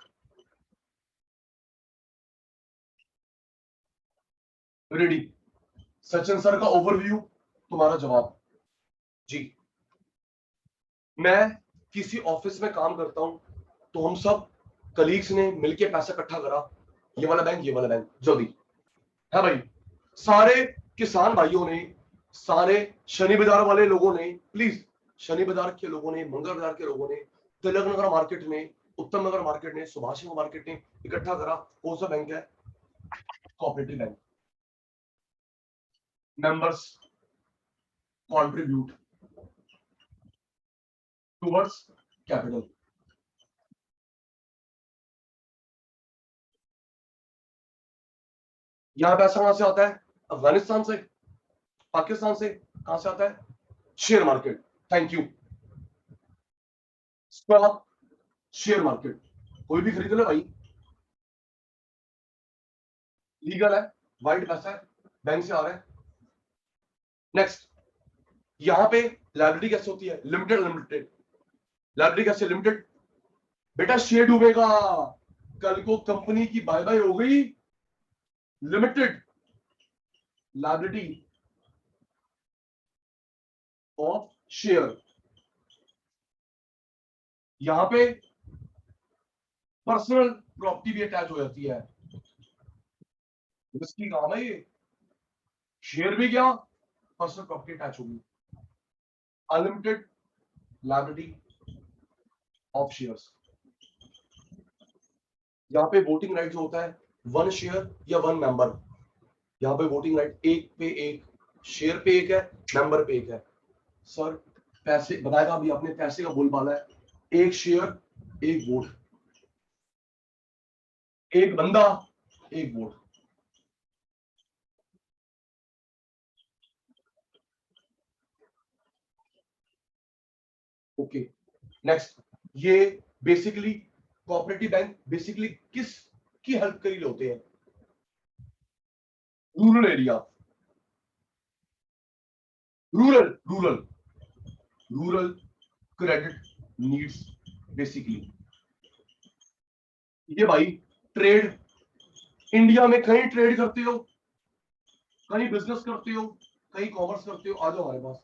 Ready? Sachin sir का ओवरव्यू, तुम्हारा जवाब। जी, मैं किसी ऑफिस में काम करता हूं, तो हम सब कलीग्स ने मिलके पैसा इकट्ठा करा, ये वाला बैंक, ये वाला बैंक, जल्दी है भाई। सारे किसान भाइयों ने, सारे शनि बाजार वाले लोगों ने, प्लीज शनि बाजार के लोगों ने, मंगल बाजार के लोगों ने, तिलक नगर मार्केट ने, उत्तम नगर मार्केट ने, सुभाष नगर मार्केट ने इकट्ठा करा। कौन सा बैंक है? Cooperative bank. Members contribute towards capital. यहां पैसा कहां से आता है? अफगानिस्तान से, पाकिस्तान से। कहां से आता है? Share market. Thank you. Stock, share market, कोई भी खरीद ले भाई, लीगल है, वाइट पैसा है, बैंक से आ रहा है। नेक्स्ट, यहां पे लायबिलिटी कैसे होती है? Limited, limited. लायबिलिटी कैसे लिमिटेड? बेटा शेयर डूबेगा, कल को कंपनी की बाय बाय हो गई, लिमिटेड लायबिलिटी ऑफ शेयर। यहां पे पर्सनल प्रॉपर्टी भी अटैच हो जाती है, रिस्की काम है ये। शेयर भी गया, पर्सनल प्रॉपर्टी अटैच होगी। Unlimited liability of shares. यहाँ पे वोटिंग राइट जो होता है, 1 शेयर या 1 मेंबर। यहाँ पे वोटिंग राइट एक पे एक, शेयर पे एक है, मेंबर पे एक है। सर पैसे बताया था अभी आपने, पैसे का बोलबाला है, एक शेयर एक वोट, एक बंदा एक वोट। ओके, नेक्स्ट, ये बेसिकली कोऑपरेटिव बैंक बेसिकली किस की हेल्प के लिए होते हैं? Rural area, rural rural rural credit needs basically. ये भाई ट्रेड, इंडिया में कहीं ट्रेड करते हो, कहीं बिजनेस करते हो, कहीं कॉमर्स करते हो, आ जाओ हमारे पास।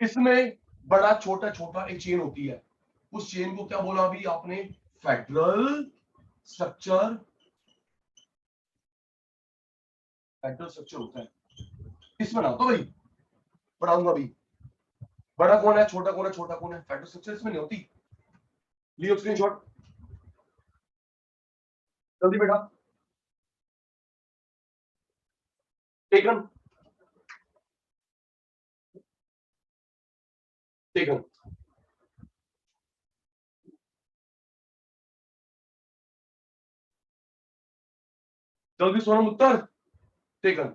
इसमें बड़ा छोटा छोटा एक चेन होती है, उस चेन को क्या बोला अभी आपने? Federal structure. फेडरल स्ट्रक्चर होता है इसमें ना, तो भाई पढ़ाऊंगा अभी। बड़ा कौन है, छोटा कौन है, छोटा कौन है, फेडरल स्ट्रक्चर इसमें नहीं होती। लियो स्क्रीनशॉट जल्दी बेटा। टेकन टेकन जल्दी सोनम उत्तर taken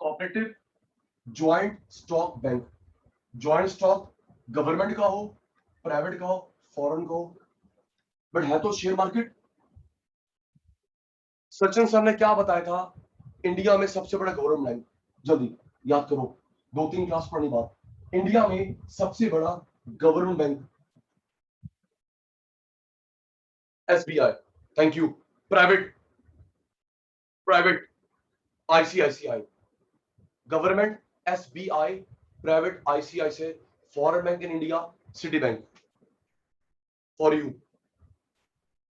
cooperative joint stock bank joint stock government का हो प्राइवेट का हो फॉरेन का हो बट है तो शेयर मार्केट। सचिन सर ने क्या बताया था इंडिया में सबसे बड़ा गवर्नमेंट बैंक जल्दी याद करो 2-3 क्लास पढ़नी बात इंडिया में सबसे बड़ा government bank SBI thank you private private ICICI government SBI private ICICI foreign bank in India city bank for you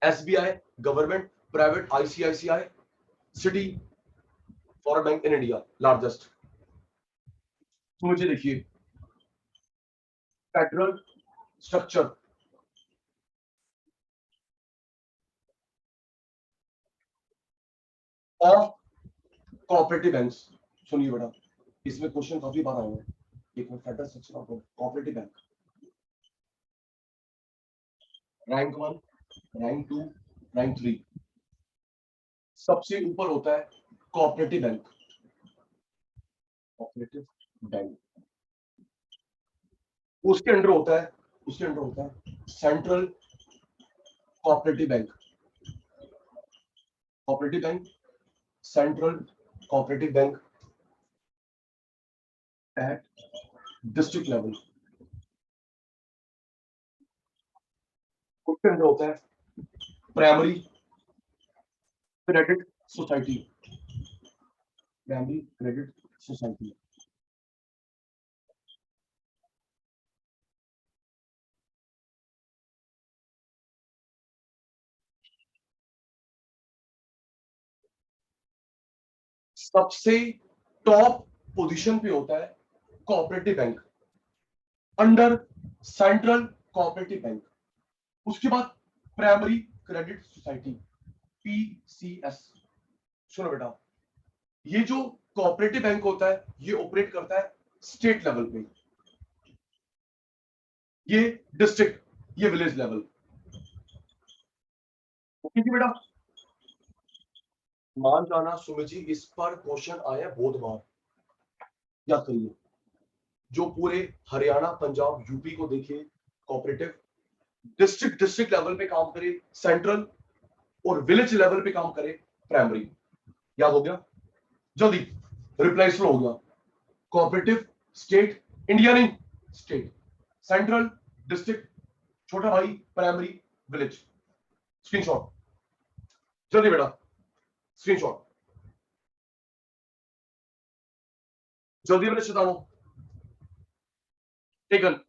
SBI government private ICICI city foreign bank in India largest. तो मुझे देखिए federal structure of cooperative banks सुनिए बेटा इसमें question काफी बार आए हैं एक में federal structure of cooperative bank rank 1 rank 2 rank 3 सबसे ऊपर होता है कोऑपरेटिव बैंक कोऑपरेटिव बैंक उसके अंडर होता है central cooperative bank cooperative bank central cooperative bank at district level उसके अंदर होता है primary credit society primary credit society सबसे टॉप पोजीशन पे होता है cooperative bank under central cooperative bank उसके बाद प्राइमरी क्रेडिट सोसाइटी पीसीएस। सुनो बेटा ये जो कोऑपरेटिव बैंक होता है ये ऑपरेट करता है स्टेट लेवल पे ये डिस्ट्रिक्ट ये विलेज लेवल ओके जी बेटा मान जाना सुमित जी इस पर क्वेश्चन आया बहुत बार याद करिए जो पूरे हरियाणा पंजाब यूपी को देखिए कोऑपरेटिव डिस्ट्रिक्ट लेवल पे काम करे सेंट्रल और विलेज लेवल पे काम करे प्राइमरी याद हो गया जल्दी रिप्लाई स्लो हो गया कोऑपरेटिव स्टेट इंडिया नहीं स्टेट सेंट्रल डिस्ट्रिक्ट छोटा भाई प्राइमरी विलेज स्क्रीनशॉट जल्दी बेटा स्क्रीनशॉट जल्दी मेरे शैतानों टेकन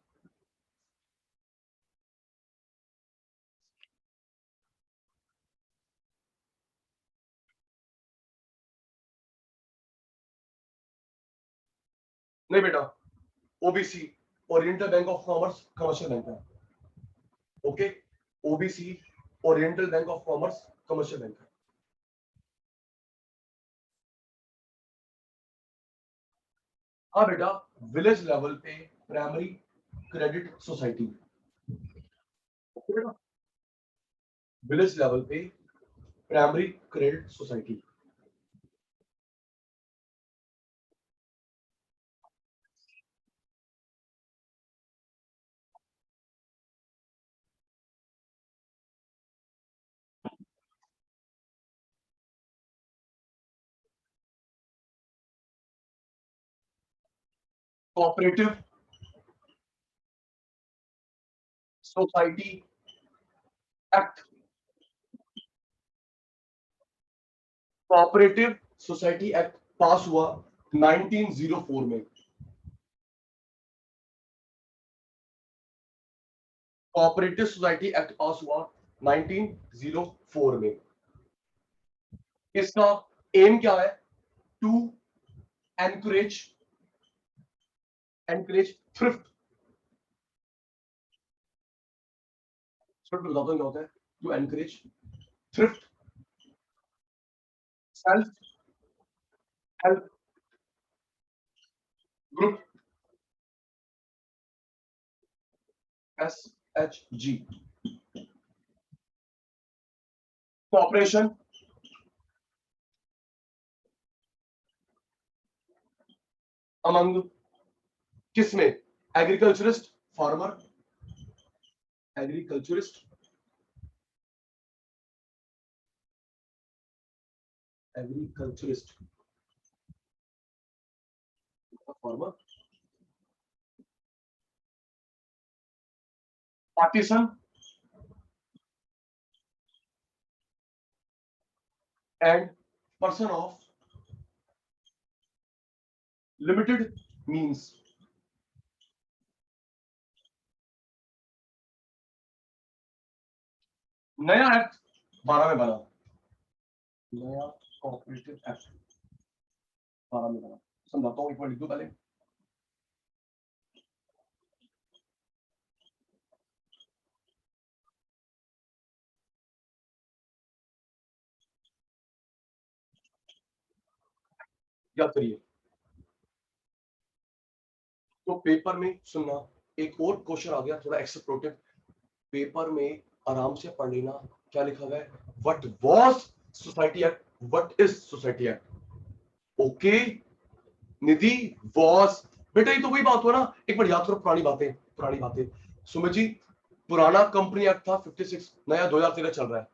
नहीं बेटा OBC oriental bank of commerce commercial bank है okay OBC oriental bank of commerce commercial bank है हाँ बेटा विलेज लेवल पे प्राइमरी क्रेडिट सोसाइटी ओके बेटा विलेज लेवल पे primary credit society cooperative society act cooperative society act pass हुआ 1904 में cooperative society act pass हुआ 1904 में इसका एम क्या है टू एनकरेज थ्रिफ्ट बताता हूं क्या होता है to encourage thrift self help group SHG cooperation among किसमें agriculturist farmer agriculturist farmer partition and person of limited means नया एक्ट 12 में बना नया कोऑपरेटिव एक्ट 12 में बना समझाता हूं एक बार लिख दो पहले याद करिए तो पेपर में सुनना एक और क्वेश्चन आ गया थोड़ा एक्सप्लोटिव पेपर में आराम से पढ़ लेना क्या लिखा हुआ है what was society act what is society act okay Nidhi was बेटा ये तो वही बात हुआ ना एक बार याद करो पुरानी बातें सुमित जी पुराना कंपनी एक्ट था 56 नया 2013 चल रहा है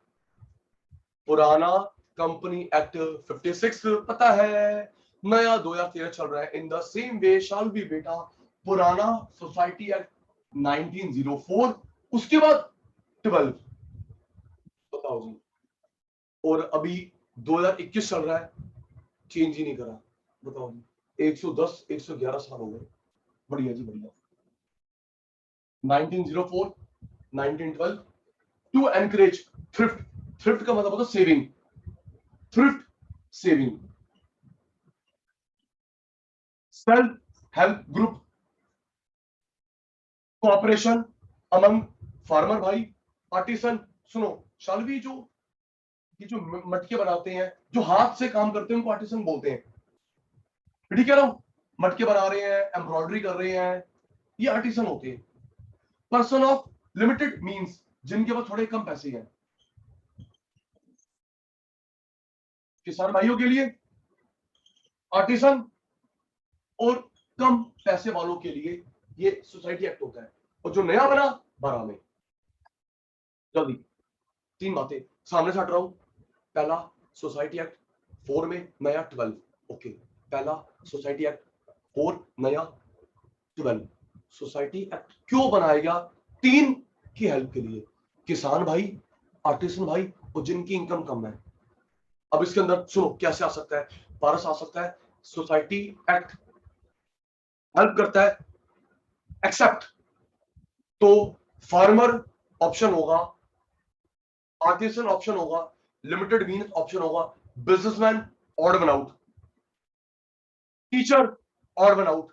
पुराना कंपनी एक्ट 56 पता है नया 2013 चल रहा है in the same way shall be बेटा पुराना सोसाइटी एक्ट 1904 उसके बाद 12 बताओ जी और अभी 2021 चल रहा है चेंज ही नहीं करा बताओ जी 110 111 साल हो गए बढ़िया जी बढ़िया 1904 1912 टू एनकरेज थ्रिफ्ट का मतलब होता है saving thrift saving self help group cooperation among farmer भाई पार्टीशन सुनो शालवी जो ये जो मटके बनाते हैं जो हाथ से काम करते हैं उनको आर्टिसन बोलते हैं ठीक है ना मटके बना रहे हैं एम्ब्रॉयडरी कर रहे हैं ये आर्टिसन होते हैं पर्सन ऑफ लिमिटेड मींस जिनके पास थोड़े कम पैसे हैं किसान भाइयों के लिए आर्टिसन और कम पैसे वालों के लिए ये सोसाइटी एक्ट होता है और जो नया बना 12 में जल्दी 3 बातें सामने से हट रहा हूं पहला सोसाइटी एक्ट 4 में नया 12 ओके पहला सोसाइटी एक्ट 4 नया 12 सोसाइटी एक्ट क्यों बनाया गया 3 की हेल्प के लिए किसान भाई आर्टिसन भाई और जिनकी इनकम कम है अब इसके अंदर सुनो कैसे आ सकता है पारस आ सकता है सोसाइटी एक्ट हेल्प करता है एक्सेप्ट तो फार्मर ऑप्शन होगा आर्टिसन ऑप्शन होगा लिमिटेड मीन्स ऑप्शन होगा businessman odd one out teacher odd one out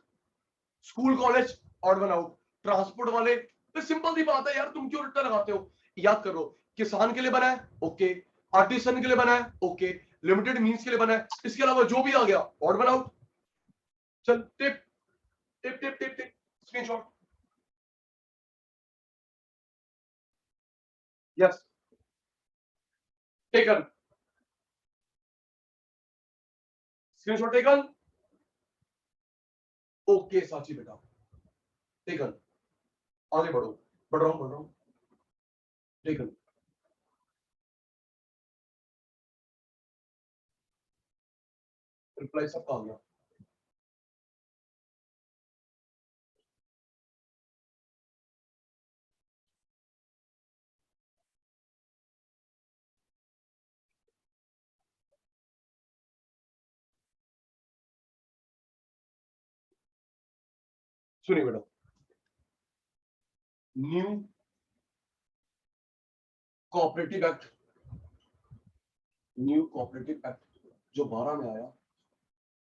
school college odd one out transport वाले तो सिंपल सी बात है यार तुम क्यों रट्टा लगाते हो याद करो किसान के लिए बना है ओके आर्टिसन के लिए बना है ओके लिमिटेड मीन्स के लिए बना है इसके अलावा जो भी आ गया ऑड वन आउट चल tip tip tip tip tip screenshot yes taken screenshot taken okay साची बेटा टेकन आगे बढ़ो बढ़ रहा हूं टेकन रिप्लाई सबका आ गया सुनिए बेटा न्यू कोऑपरेटिव एक्ट जो 12 में आया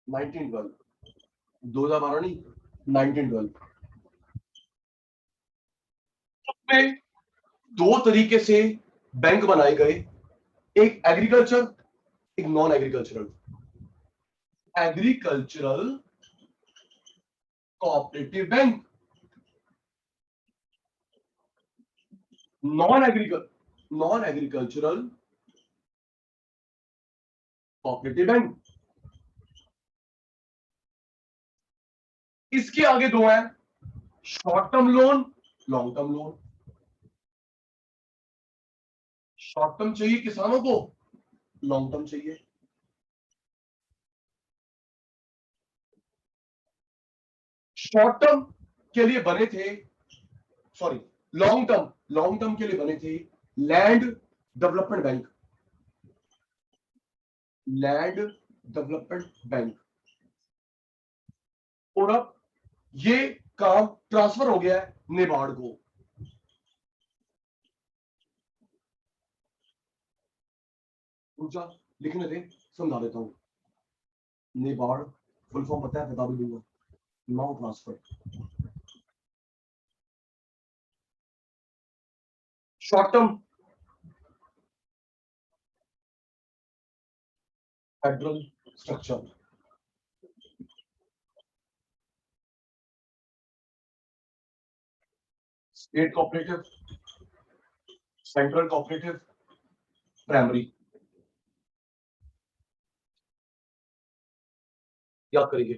1912 2012 नहीं 1912 में 2 तरीके से बैंक बनाए गए एक एग्रीकल्चर, एक non agricultural. Agricultural cooperative bank, non agricultural cooperative bank. इसके आगे दो हैं, short term loan, long term loan. Short term चाहिए किसानों को, लॉन्ग टर्म चाहिए। शॉर्ट टर्म के लिए बने थे, सॉरी लॉन्ग टर्म के लिए बने थे land development bank, land development bank. और अब ये काम ट्रांसफर हो गया है नेबार्ड को। पूछा लिखने दे, समझा देता हूं। नेबार्ड फुल फॉर्म पता है, बता भी दूंगा। Now transfer, short term federal structure, state cooperative, central cooperative, primary. याद करेंगे।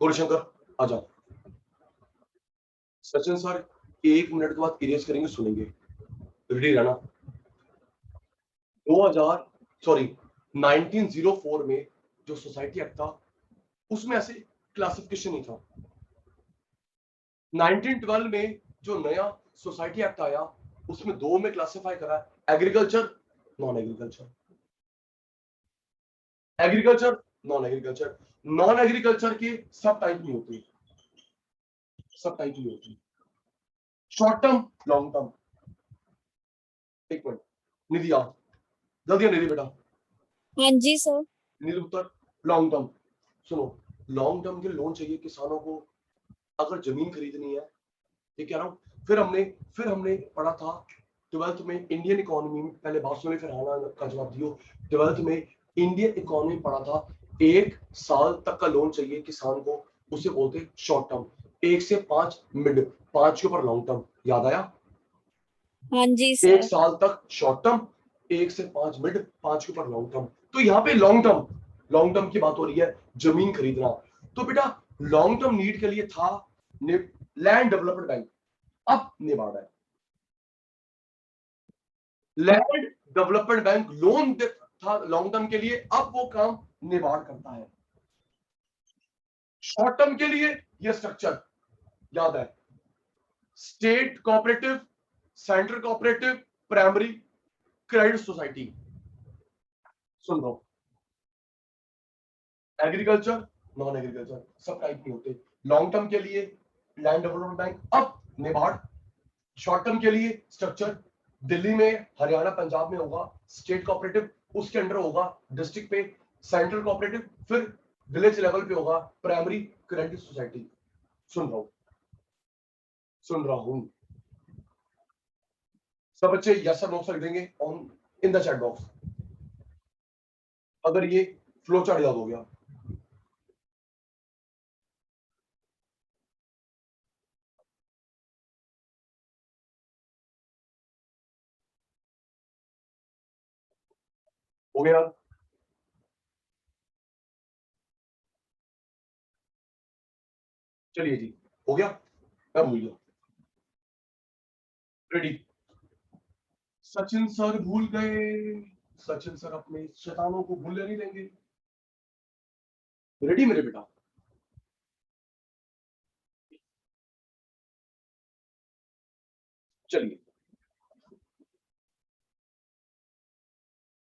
गौरशंकर आ जाओ। सचिन सर 1 मिनट के बाद इरेज करेंगे, सुनेंगे, रेडी रहना। 1904 में जो सोसाइटी एक्ट था उसमें ऐसे क्लासिफिकेशन नहीं था। 1912 में जो नया सोसाइटी एक्ट आया उसमें 2 में क्लासिफाई करा, agriculture, non agriculture. Agriculture, non agriculture. Non agriculture के सब टाइप नहीं होते, सब टाइप नहीं होती। Short term, long term. एक मिनट, निधि आओ जल्दी, निधि बेटा। हाँ जी सर। निधि उत्तर, लॉन्ग टर्म। सुनो, लॉन्ग टर्म के लोन चाहिए किसानों को अगर जमीन खरीदनी है, ये कह रहा हूं। फिर हमने पढ़ा था 12th में इंडियन इकोनॉमी में, पहले बात सुने फिर हाँ का जवाब दियो। 12th में इंडियन इकोनॉमी पढ़ा था, 1 साल तक का लोन चाहिए किसान को, उसे बोलते शॉर्ट टर्म। 1 से 5 मिड, 5 के ऊपर लॉन्ग टर्म। याद आया? हाँ जी 1 सर। साल तक शॉर्ट टर्म, 1 से 5 मिड, 5 के ऊपर लॉन्ग टर्म। तो यहाँ पे लॉन्ग टर्म की बात हो रही है, जमीन खरीदना। तो बेटा लॉन्ग टर्म नीड के लिए था लैंड डेवलपमेंट बैंक, अब नेबार्ड है। लैंड डेवलपमेंट बैंक लोन था लॉन्ग टर्म के लिए, अब वो काम नेबार्ड करता है। शॉर्ट टर्म के लिए ये स्ट्रक्चर याद है, state cooperative, central cooperative, primary, credit society. सुन लो, एग्रीकल्चर, नॉन एग्रीकल्चर सब टाइप के होते। लॉन्ग टर्म के लिए लैंड डेवलपमेंट बैंक, अब नेबार्ड। शॉर्ट टर्म के लिए स्ट्रक्चर दिल्ली में, हरियाणा, पंजाब में होगा स्टेट कोऑपरेटिव, उसके अंडर होगा डिस्ट्रिक्ट पे सेंट्रल कोऑपरेटिव, फिर विलेज लेवल पे होगा प्राइमरी क्रेडिट सोसाइटी। सुन रहा हूं। सब बच्चे यस और नो लिख देंगे on in the chat box अगर ये फ्लो चार्ट याद हो गया। हो गया? चलिए जी, हो गया, मैं भूल गया। रेडी? सचिन सर भूल गए। सचिन सर अपने शैतानों को भूलने नहीं देंगे। रेडी मेरे बेटा? चलिए,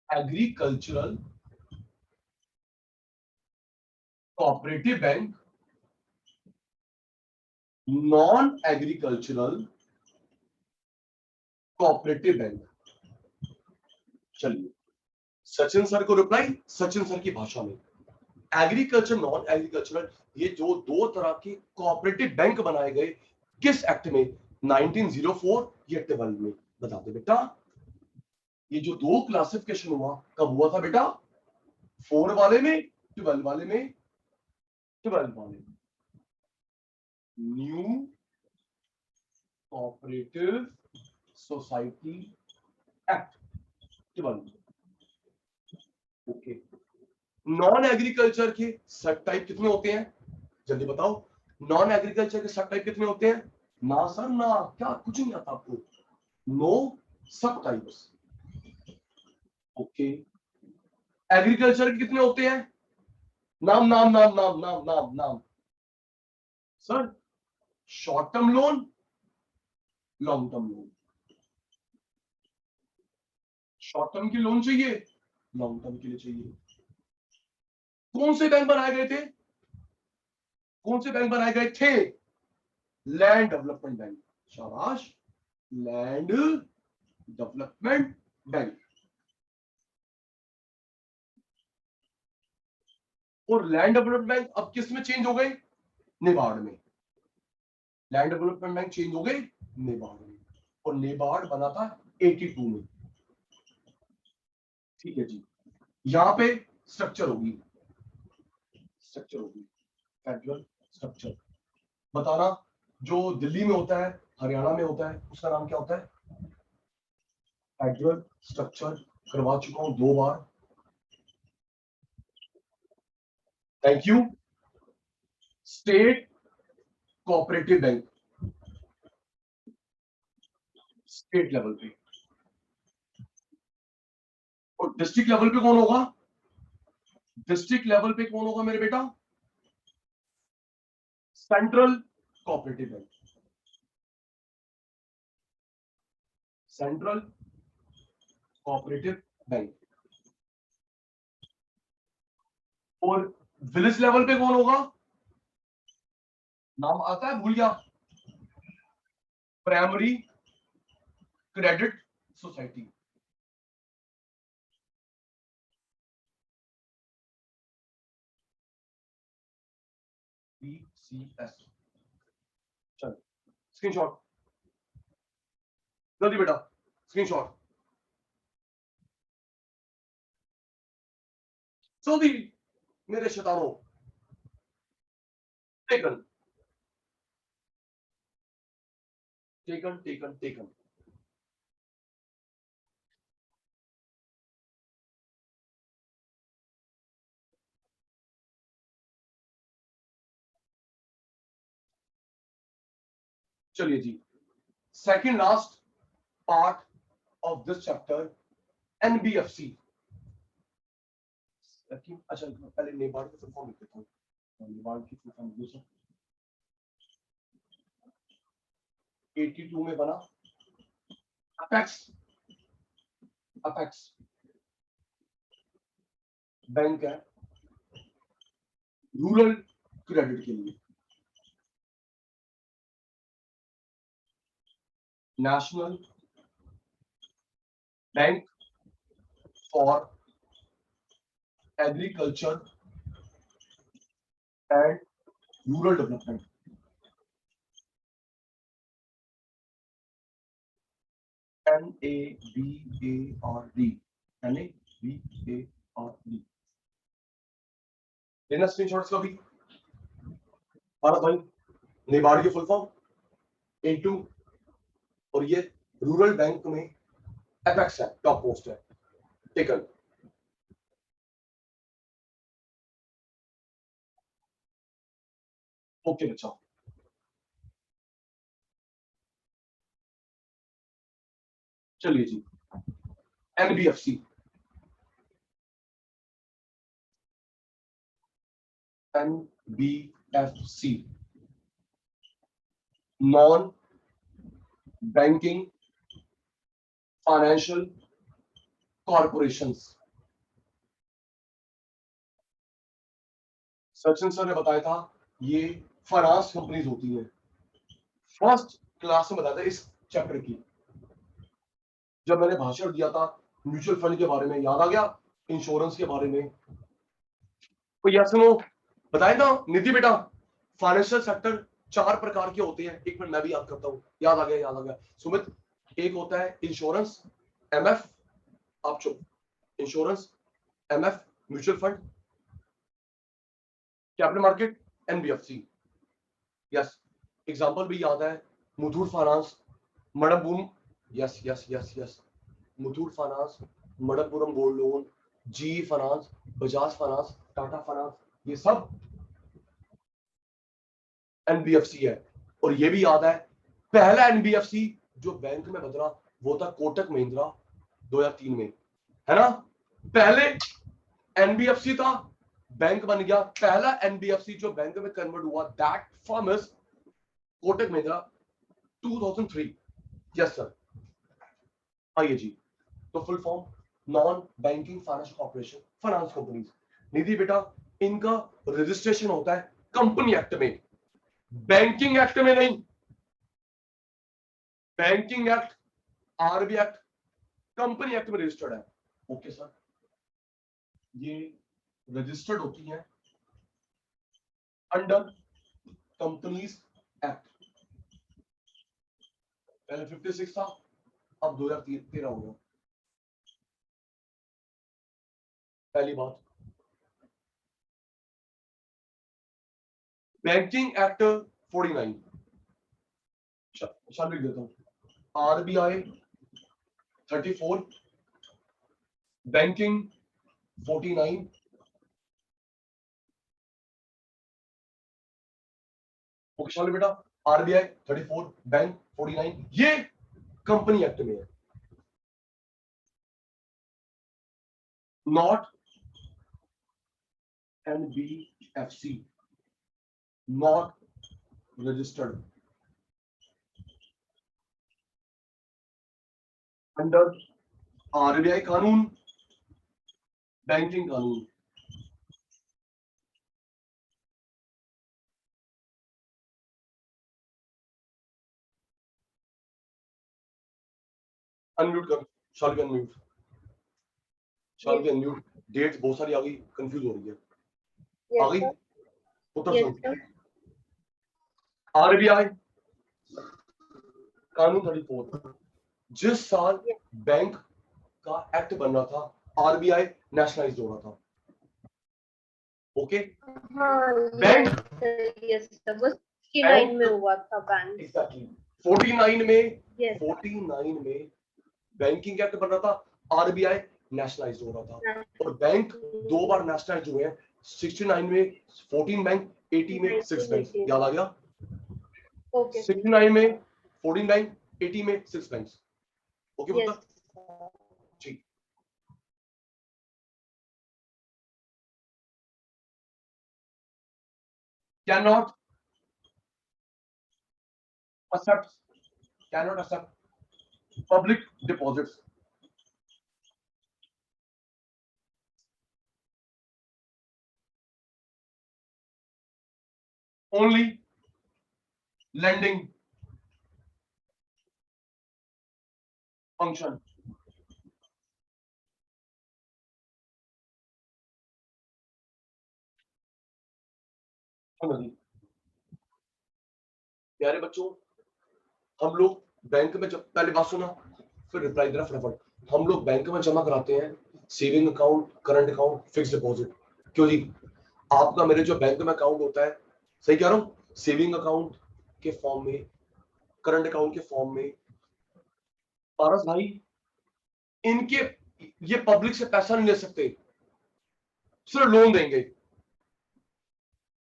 agricultural cooperative bank, non agricultural cooperative bank. चलिए, सचिन सर को रिप्लाई सचिन सर की भाषा में। एग्रीकल्चर, नॉन एग्रीकल्चरल, ये जो 2 तरह के कोऑपरेटिव बैंक बनाए गए किस एक्ट में? 1904 या 12 में? बता दे बेटा। ये जो दो क्लासिफिकेशन हुआ कब हुआ था बेटा? 4 वाले में, 12 वाले में, 12 वाले में। New cooperative society act 12। Okay, non agriculture के सब टाइप कितने होते हैं? जल्दी बताओ, नॉन एग्रीकल्चर के सब टाइप कितने होते हैं? ना सर ना, क्या कुछ नहीं आता आपको? नो सब टाइप्स। ओके, एग्रीकल्चर के कितने होते हैं? नाम नाम नाम नाम नाम नाम नाम। Sir short term loan, long term loan. Short term के लोन चाहिए, लॉन्ग टर्म के लिए चाहिए। कौन से बैंक बनाए गए थे? कौन से बैंक बनाए गए थे? Land development bank. शाबाश, लैंड डेवलपमेंट बैंक। और लैंड डेवलपमेंट बैंक अब किस में चेंज हो गए? नेबार्ड में। लैंड डेवलपमेंट बैंक चेंज हो गए नेबार्ड में, और नेबार्ड बना था 82 में। ठीक है जी, यहां पे स्ट्रक्चर होगी, फेडरल स्ट्रक्चर। बताना, जो दिल्ली में होता है, हरियाणा में होता है, उसका नाम क्या होता है? Federal structure. करवा चुका हूं 2 बार। Thank you. State cooperative bank, state level पे। और डिस्ट्रिक्ट लेवल पे कौन होगा? डिस्ट्रिक्ट लेवल पे कौन होगा मेरे बेटा? Central cooperative bank, central cooperative bank. और विलेज लेवल पे कौन होगा? नाम आता है, भूल गया। Primary credit society. PCS। चल स्क्रीनशॉट जल्दी बेटा, स्क्रीनशॉट जल्दी मेरे शैतानों। Taken taken taken taken. चलिए जी, second last part of this chapter, NBFC। अच्छा पहले नेबार्ड की फुल फॉर्म लिख देता हूँ। नेबार्ड की फुल फॉर्म 82 में बना। अपेक्स, अपेक्स बैंक है रूरल क्रेडिट के लिए। National bank for agriculture and rural development, NABARD, NABARD। लेना स्क्रीनशॉट्स का भी। भारत भाई, नेबार्ड की फुल फॉर्म इनटू, और ये रूरल बैंक में एपेक्स है, टॉप पोस्ट है। टेकन। ओके बच्चा, चलिए जी, NBFC, NBFC non banking financial corporations. Sachin sir ने बताया था ये फाइनेंस कंपनीज होती हैं। फर्स्ट क्लास में बताया था इस चैप्टर की, जब मैंने भाषण दिया था म्यूचुअल फंड के बारे में, याद आ गया? इंश्योरेंस के बारे में। तो यह सुनो, बताया था निधि बेटा, फाइनेंशियल सेक्टर 4 प्रकार के होते हैं। एक मिनट मैं भी याद करता हूं। याद आ गया, याद आ गया सुमित। एक होता है इंश्योरेंस, MF, आप चुप। Insurance, MF, mutual fund, capital market, NBFC. Yes, example भी याद है, Muthoot finance, Manappuram, yes yes yes yes, Muthoot finance, Manappuram gold loan, G finance, Bajaj finance, Tata finance, ये सब एनबीएफसी है। और ये भी याद है, पहला एनबीएफसी जो बैंक में बदला वो था कोटक महिंद्रा 2003 में, है ना। पहले एनबीएफसी था, बैंक बन गया। पहला एनबीएफसी जो बैंक में कन्वर्ट हुआ, that firm is Kotak Mahindra 2003। Yes sir, आइए जी। तो full form, non banking financial corporation, finance companies. निधि बेटा, इनका रजिस्ट्रेशन होता है कंपनी एक्ट में, बैंकिंग एक्ट में नहीं। Banking act, RB act, company act में रजिस्टर्ड है। ओके सर, ये रजिस्टर्ड होती है अंडर कंपनीज एक्ट। पहले 56 था, अब 2013 हो गया। पहली बात, बैंकिंग एक्ट 49, लिख देता हूं, आरबीआई 34, बैंकिंग 49, ओके बेटा, आरबीआई 34, बैंक 49, ये कंपनी एक्ट में है। Not NBFC, not registered under RBI कानून, बैंकिंग कानून। अनम्यूट कर, शाल अनम्यूट, शाल अनम्यूट। डेट्स बहुत सारी आ गई, कंफ्यूज हो रही है। आ गई उत्तर सुन। आरबीआई कानून 34, जिस साल बैंक का एक्ट बन रहा था, आरबीआई नेशनलाइज हो रहा था। ओके, बैंक यस सर, वो 49 में हुआ था बैंक। एग्जैक्टली 49 में, 49 में बैंकिंग एक्ट बन रहा था, आरबीआई नेशनलाइज हो रहा था। और बैंक दो बार नेशनलाइज हुए हैं, 69 में 14 बैंक, 80 में 6 बैंक। याद आ गया? ओके, 69 में 14 बैंक, 80 में 6 बैंक। ओके पुत्र जी। cannot accept public deposits, only lending function। प्यारे बच्चों, हम लोग बैंक में, जब पहले बात सुना फिर रिप्लाई देना फटाफट। हम लोग बैंक में जमा कराते हैं saving account, current account, fixed deposit. क्यों जी? आपका मेरे जो बैंक में अकाउंट होता है, सही कह रहा हूं, सेविंग अकाउंट के फॉर्म में, करंट अकाउंट के फॉर्म में। पारस भाई, इनके ये पब्लिक से पैसा नहीं ले सकते, सिर्फ लोन देंगे।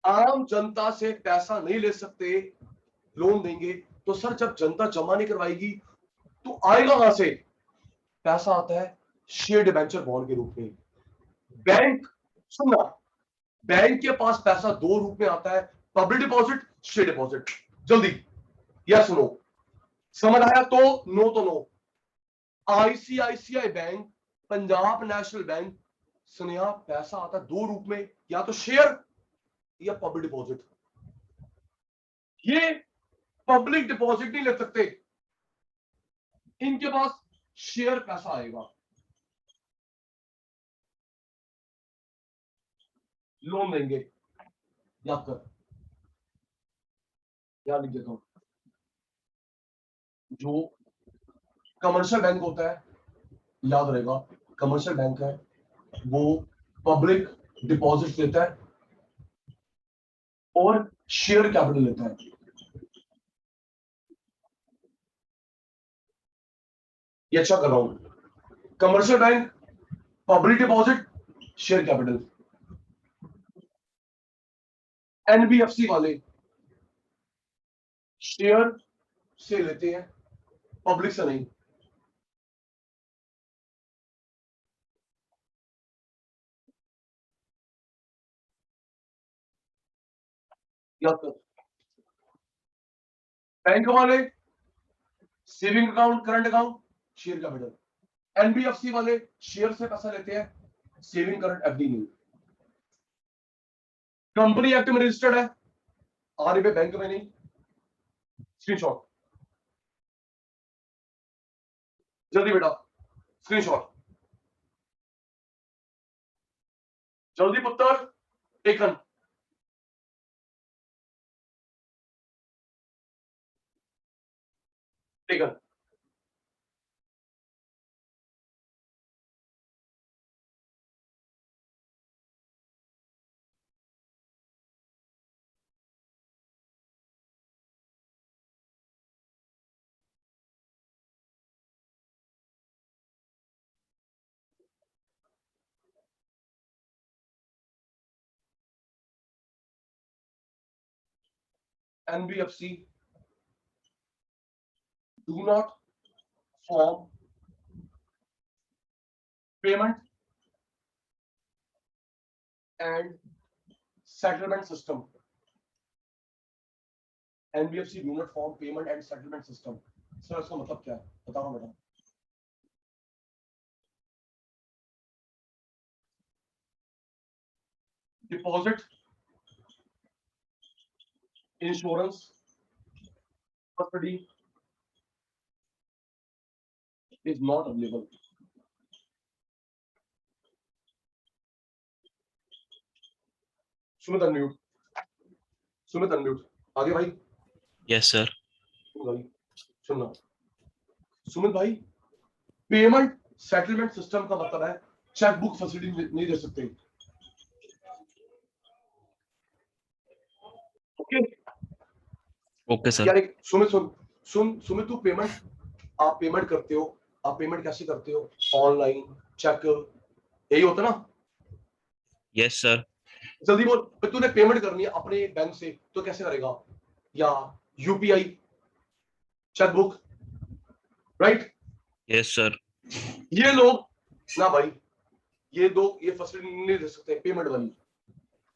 आम जनता से पैसा नहीं ले सकते, लोन देंगे। तो सर जब जनता जमा नहीं करवाएगी तो आएगा कहां से? पैसा आता है शेयर डिबेंचर बॉन्ड के रूप में। बैंक, सुनना, बैंक के पास पैसा दो रूप में आता है, पब्लिक डिपॉजिट, शेयर डिपॉजिट। जल्दी यस नो, समझ आया तो नो तो no. ICICI bank, Punjab national bank, Sneha, पैसा आता है दो रूप में, या तो शेयर या पब्लिक डिपॉजिट। ये पब्लिक डिपॉजिट नहीं ले सकते, इनके पास शेयर पैसा आएगा, लोन देंगे। याद कर, याद लिख देता हूं। जो कमर्शियल बैंक होता है, याद रहेगा, कमर्शियल बैंक है वो पब्लिक डिपॉजिट लेता है और शेयर कैपिटल लेता है। ये अच्छा कर रहा हूं। Commercial bank public deposit share capital. NBFC वाले शेयर से लेते हैं, पब्लिक से नहीं। याद कर, बैंक वाले saving account, current account, share capital. NBFC वाले शेयर से पैसा लेते हैं, सेविंग करंट एफडी नहीं। कंपनी एक्ट में रजिस्टर्ड है, आरबीआई बैंक में नहीं। स्क्रीनशॉट जल्दी बेटा, स्क्रीनशॉट जल्दी पुत्र, taken. Taken. NBFC do not form payment and settlement system. NBFC do not form payment and settlement system. Sir इसका मतलब क्या है बताओ बेटा। Deposit, insurance, custody is not available. Sumit unmute, Sumit unmute, आगे भाई। Yes sir. भाई सुनना, सुमित भाई, पेमेंट सेटलमेंट सिस्टम का मतलब है चेकबुक फैसिलिटी नहीं दे सकते। Okay okay sir. यार सुमित सुमित तू पेमेंट, आप पेमेंट करते हो, आप पेमेंट कैसे करते हो? ऑनलाइन, चेक, यही होता ना? Yes sir. जल्दी बोल, तूने पेमेंट करनी है अपने बैंक से तो कैसे करेगा? या UPI, chequebook, right? Yes sir. ये लोग ना भाई, ये दो ये फैसिलिटी नहीं दे सकते पेमेंट वाली,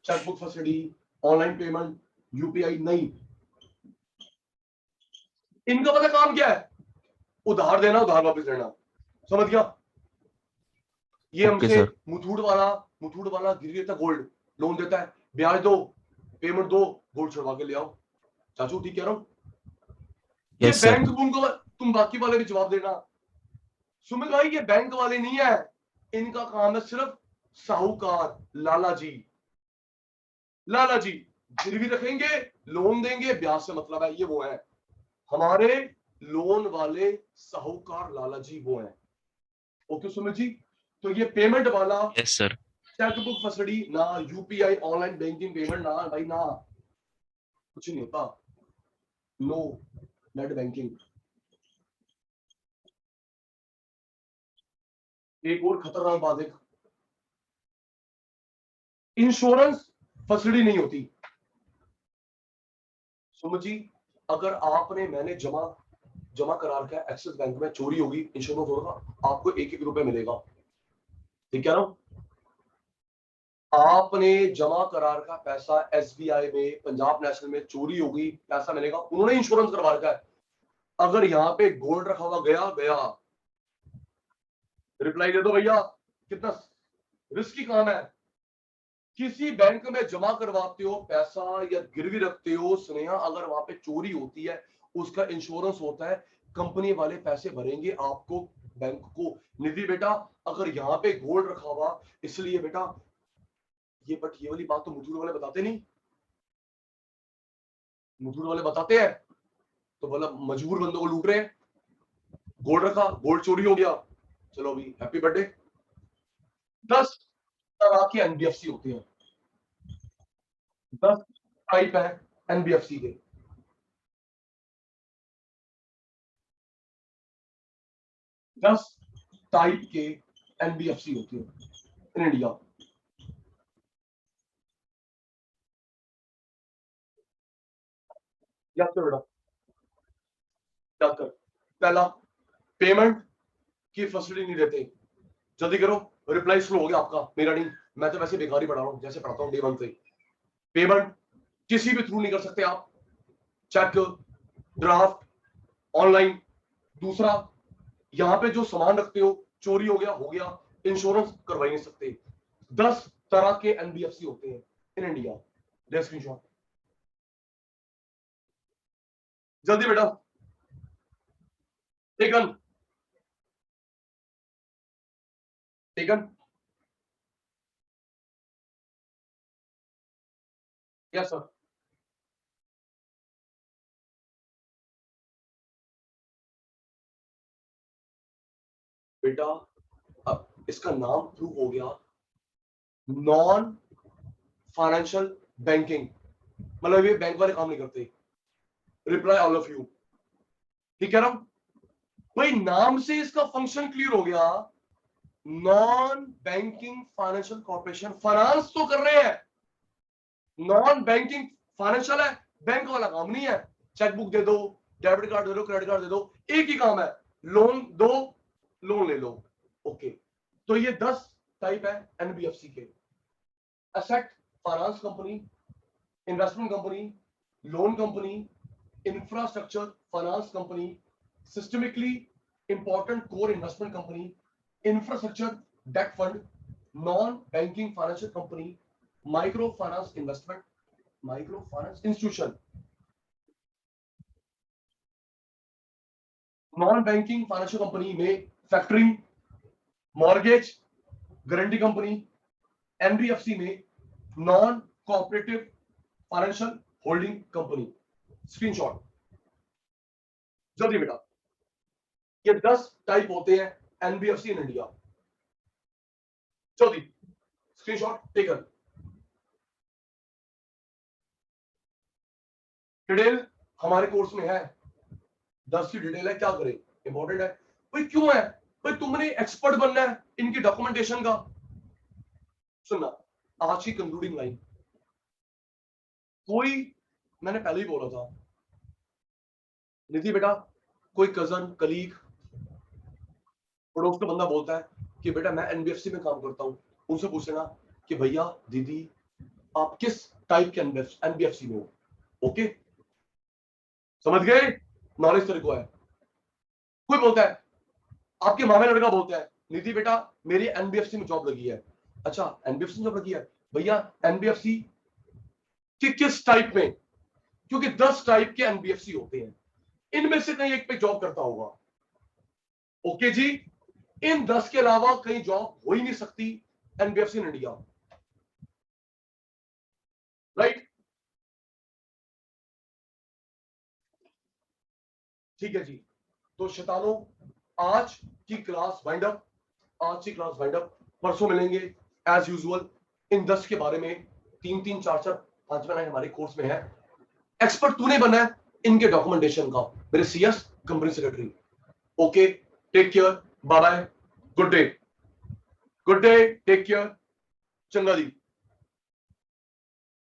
chequebook facility, online payment, UPI नहीं। इनका पता काम क्या है? उधार देना, उधार वापस देना। समझ गया? ये हमसे मुथूट वाला गिरवी देता, गोल्ड लोन देता है, ब्याज दो, पेमेंट दो, गोल्ड छुड़वा के ले आओ। चाचू ठीक कह रहा हूं? ये बैंक को तुम बाकी वाले भी जवाब देना। सुमित भाई ये बैंक वाले नहीं है, इनका काम है सिर्फ साहूकार, लाला जी गिरवी रखेंगे, लोन देंगे, ब्याज से मतलब है, ये वो है हमारे लोन वाले साहूकार, लाला जी वो है। ओके सुमित जी, तो ये पेमेंट वाला, यस सर, चेकबुक फैसिलिटी ना, यूपीआई, ऑनलाइन बैंकिंग पेमेंट ना भाई, ना कुछ नहीं होता। No net banking. एक और खतरनाक बात है, इंश्योरेंस फैसिलिटी नहीं होती। सुमित जी, अगर आपने मैंने जमा करा रखा है एक्सिस बैंक में, चोरी होगी, इंश्योरेंस होगा, आपको 1-1 रुपए मिलेगा। ठीक है ना? आपने जमा करा रखा पैसा एसबीआई में, पंजाब नेशनल में, चोरी होगी, पैसा मिलेगा, उन्होंने इंश्योरेंस करवा रखा है। अगर यहाँ पे गोल्ड रखा हुआ गया, रिप्लाई दे दो भैया, कितना रिस्की काम है। किसी बैंक में जमा करवाते हो पैसा या गिरवी रखते हो स्नेहा, अगर वहां पे चोरी होती है, उसका इंश्योरेंस होता है, कंपनी वाले पैसे भरेंगे आपको, बैंक को। निधि बेटा, अगर यहाँ पे गोल्ड रखा हुआ, इसलिए बेटा ये वाली बात तो मुथूट वाले बताते नहीं। मुथूट वाले बताते हैं तो बोला मजबूर बंदों को लूट रहे हैं। गोल्ड रखा, गोल्ड चोरी हो गया, चलो अभी हैप्पी बर्थडे, 10 तरह के एनबीएफसी होते हैं, 10 टाइप है एनबीएफसी के। दस टाइप के एनबीएफसी होते हैं इन इंडिया। याद कर बेटा, याद कर। पहला, पेमेंट की फैसिलिटी नहीं देते, जल्दी करो, रिप्लाई स्लो हो गया आपका, मेरा नहीं, मैं तो वैसे बेकार ही पढ़ा रहा हूं जैसे पढ़ाता हूं डे 1 से। पेमेंट किसी भी थ्रू नहीं कर सकते आप, चेक, ड्राफ्ट, ऑनलाइन। दूसरा, यहां पे जो सामान रखते हो चोरी हो गया, इंश्योरेंस करवा नहीं सकते। 10 तरह के एनबीएफसी होते हैं इन इंडिया। दे स्क्रीनशॉट जल्दी बेटा, टेकन टेकन, यस सर। बेटा अब इसका नाम प्रूव हो गया, नॉन फाइनेंशियल बैंकिंग, मतलब ये बैंक वाले काम नहीं करते। रिप्लाई ऑल ऑफ यू, ठीक है ना भाई, नाम से इसका फंक्शन क्लियर हो गया। Non banking financial corporation, finance तो कर रहे हैं, नॉन बैंकिंग फाइनेंशियल है, बैंक वाला काम नहीं है। चेकबुक दे दो, डेबिट कार्ड दे दो, क्रेडिट कार्ड दे दो, एक ही काम है, लोन दो, लोन ले लो। ओके, तो ये 10 टाइप है एनबीएफसी के। Asset finance company, investment company, loan company, infrastructure finance company, systemically important core investment company, infrastructure debt fund, non banking financial company, micro finance investment, micro finance institution, non banking financial company में factoring, mortgage, guarantee company, NBFC में non cooperative financial holding company. Screenshot जल्दी बेटा, ये 10 type होते हैं NBFC in India. जल्दी screenshot taken. Detail हमारे course में है, 10 की डिटेल है, क्या करें, इंपॉर्टेंट है भाई। क्यों है भाई, तुमने एक्सपर्ट बनना है इनकी डॉक्यूमेंटेशन का। सुनना, आज की कंक्लूडिंग लाइन, कोई, मैंने पहले ही बोला था निधि बेटा, कोई कजन, कलीग, पड़ोस का बंदा बोलता है कि बेटा मैं एनबीएफसी में काम करता हूं, उनसे पूछ लेना कि भैया दीदी आप किस टाइप के एनबीएफसी में हो। ओके, समझ गए, नॉलेज तेरे को है। कोई बोलता है, आपके मामे लड़का बोलता है निधि बेटा मेरी एनबीएफसी में जॉब लगी है। अच्छा, एनबीएफसी में जॉब लगी है, भैया एनबीएफसी कि किस टाइप में, क्योंकि 10 टाइप के एनबीएफसी होते हैं, इनमें से कहीं एक पे जॉब करता होगा। ओके जी, इन 10 के अलावा कहीं जॉब हो ही नहीं सकती एनबीएफसी इन इंडिया, राइट। ठीक है जी, तो शैतानों आज की क्लास वाइंड अप, आज की क्लास वाइंड अप, परसों मिलेंगे एज यूजुअल। इन 10 के बारे में 3-3, 4-4, 5 लाइन हमारे कोर्स में है। एक्सपर्ट तूने बनना है इनके डॉक्यूमेंटेशन का, मेरे CS company secretary. Okay, take care, bye bye, good day, good day, take care, चंगा जी।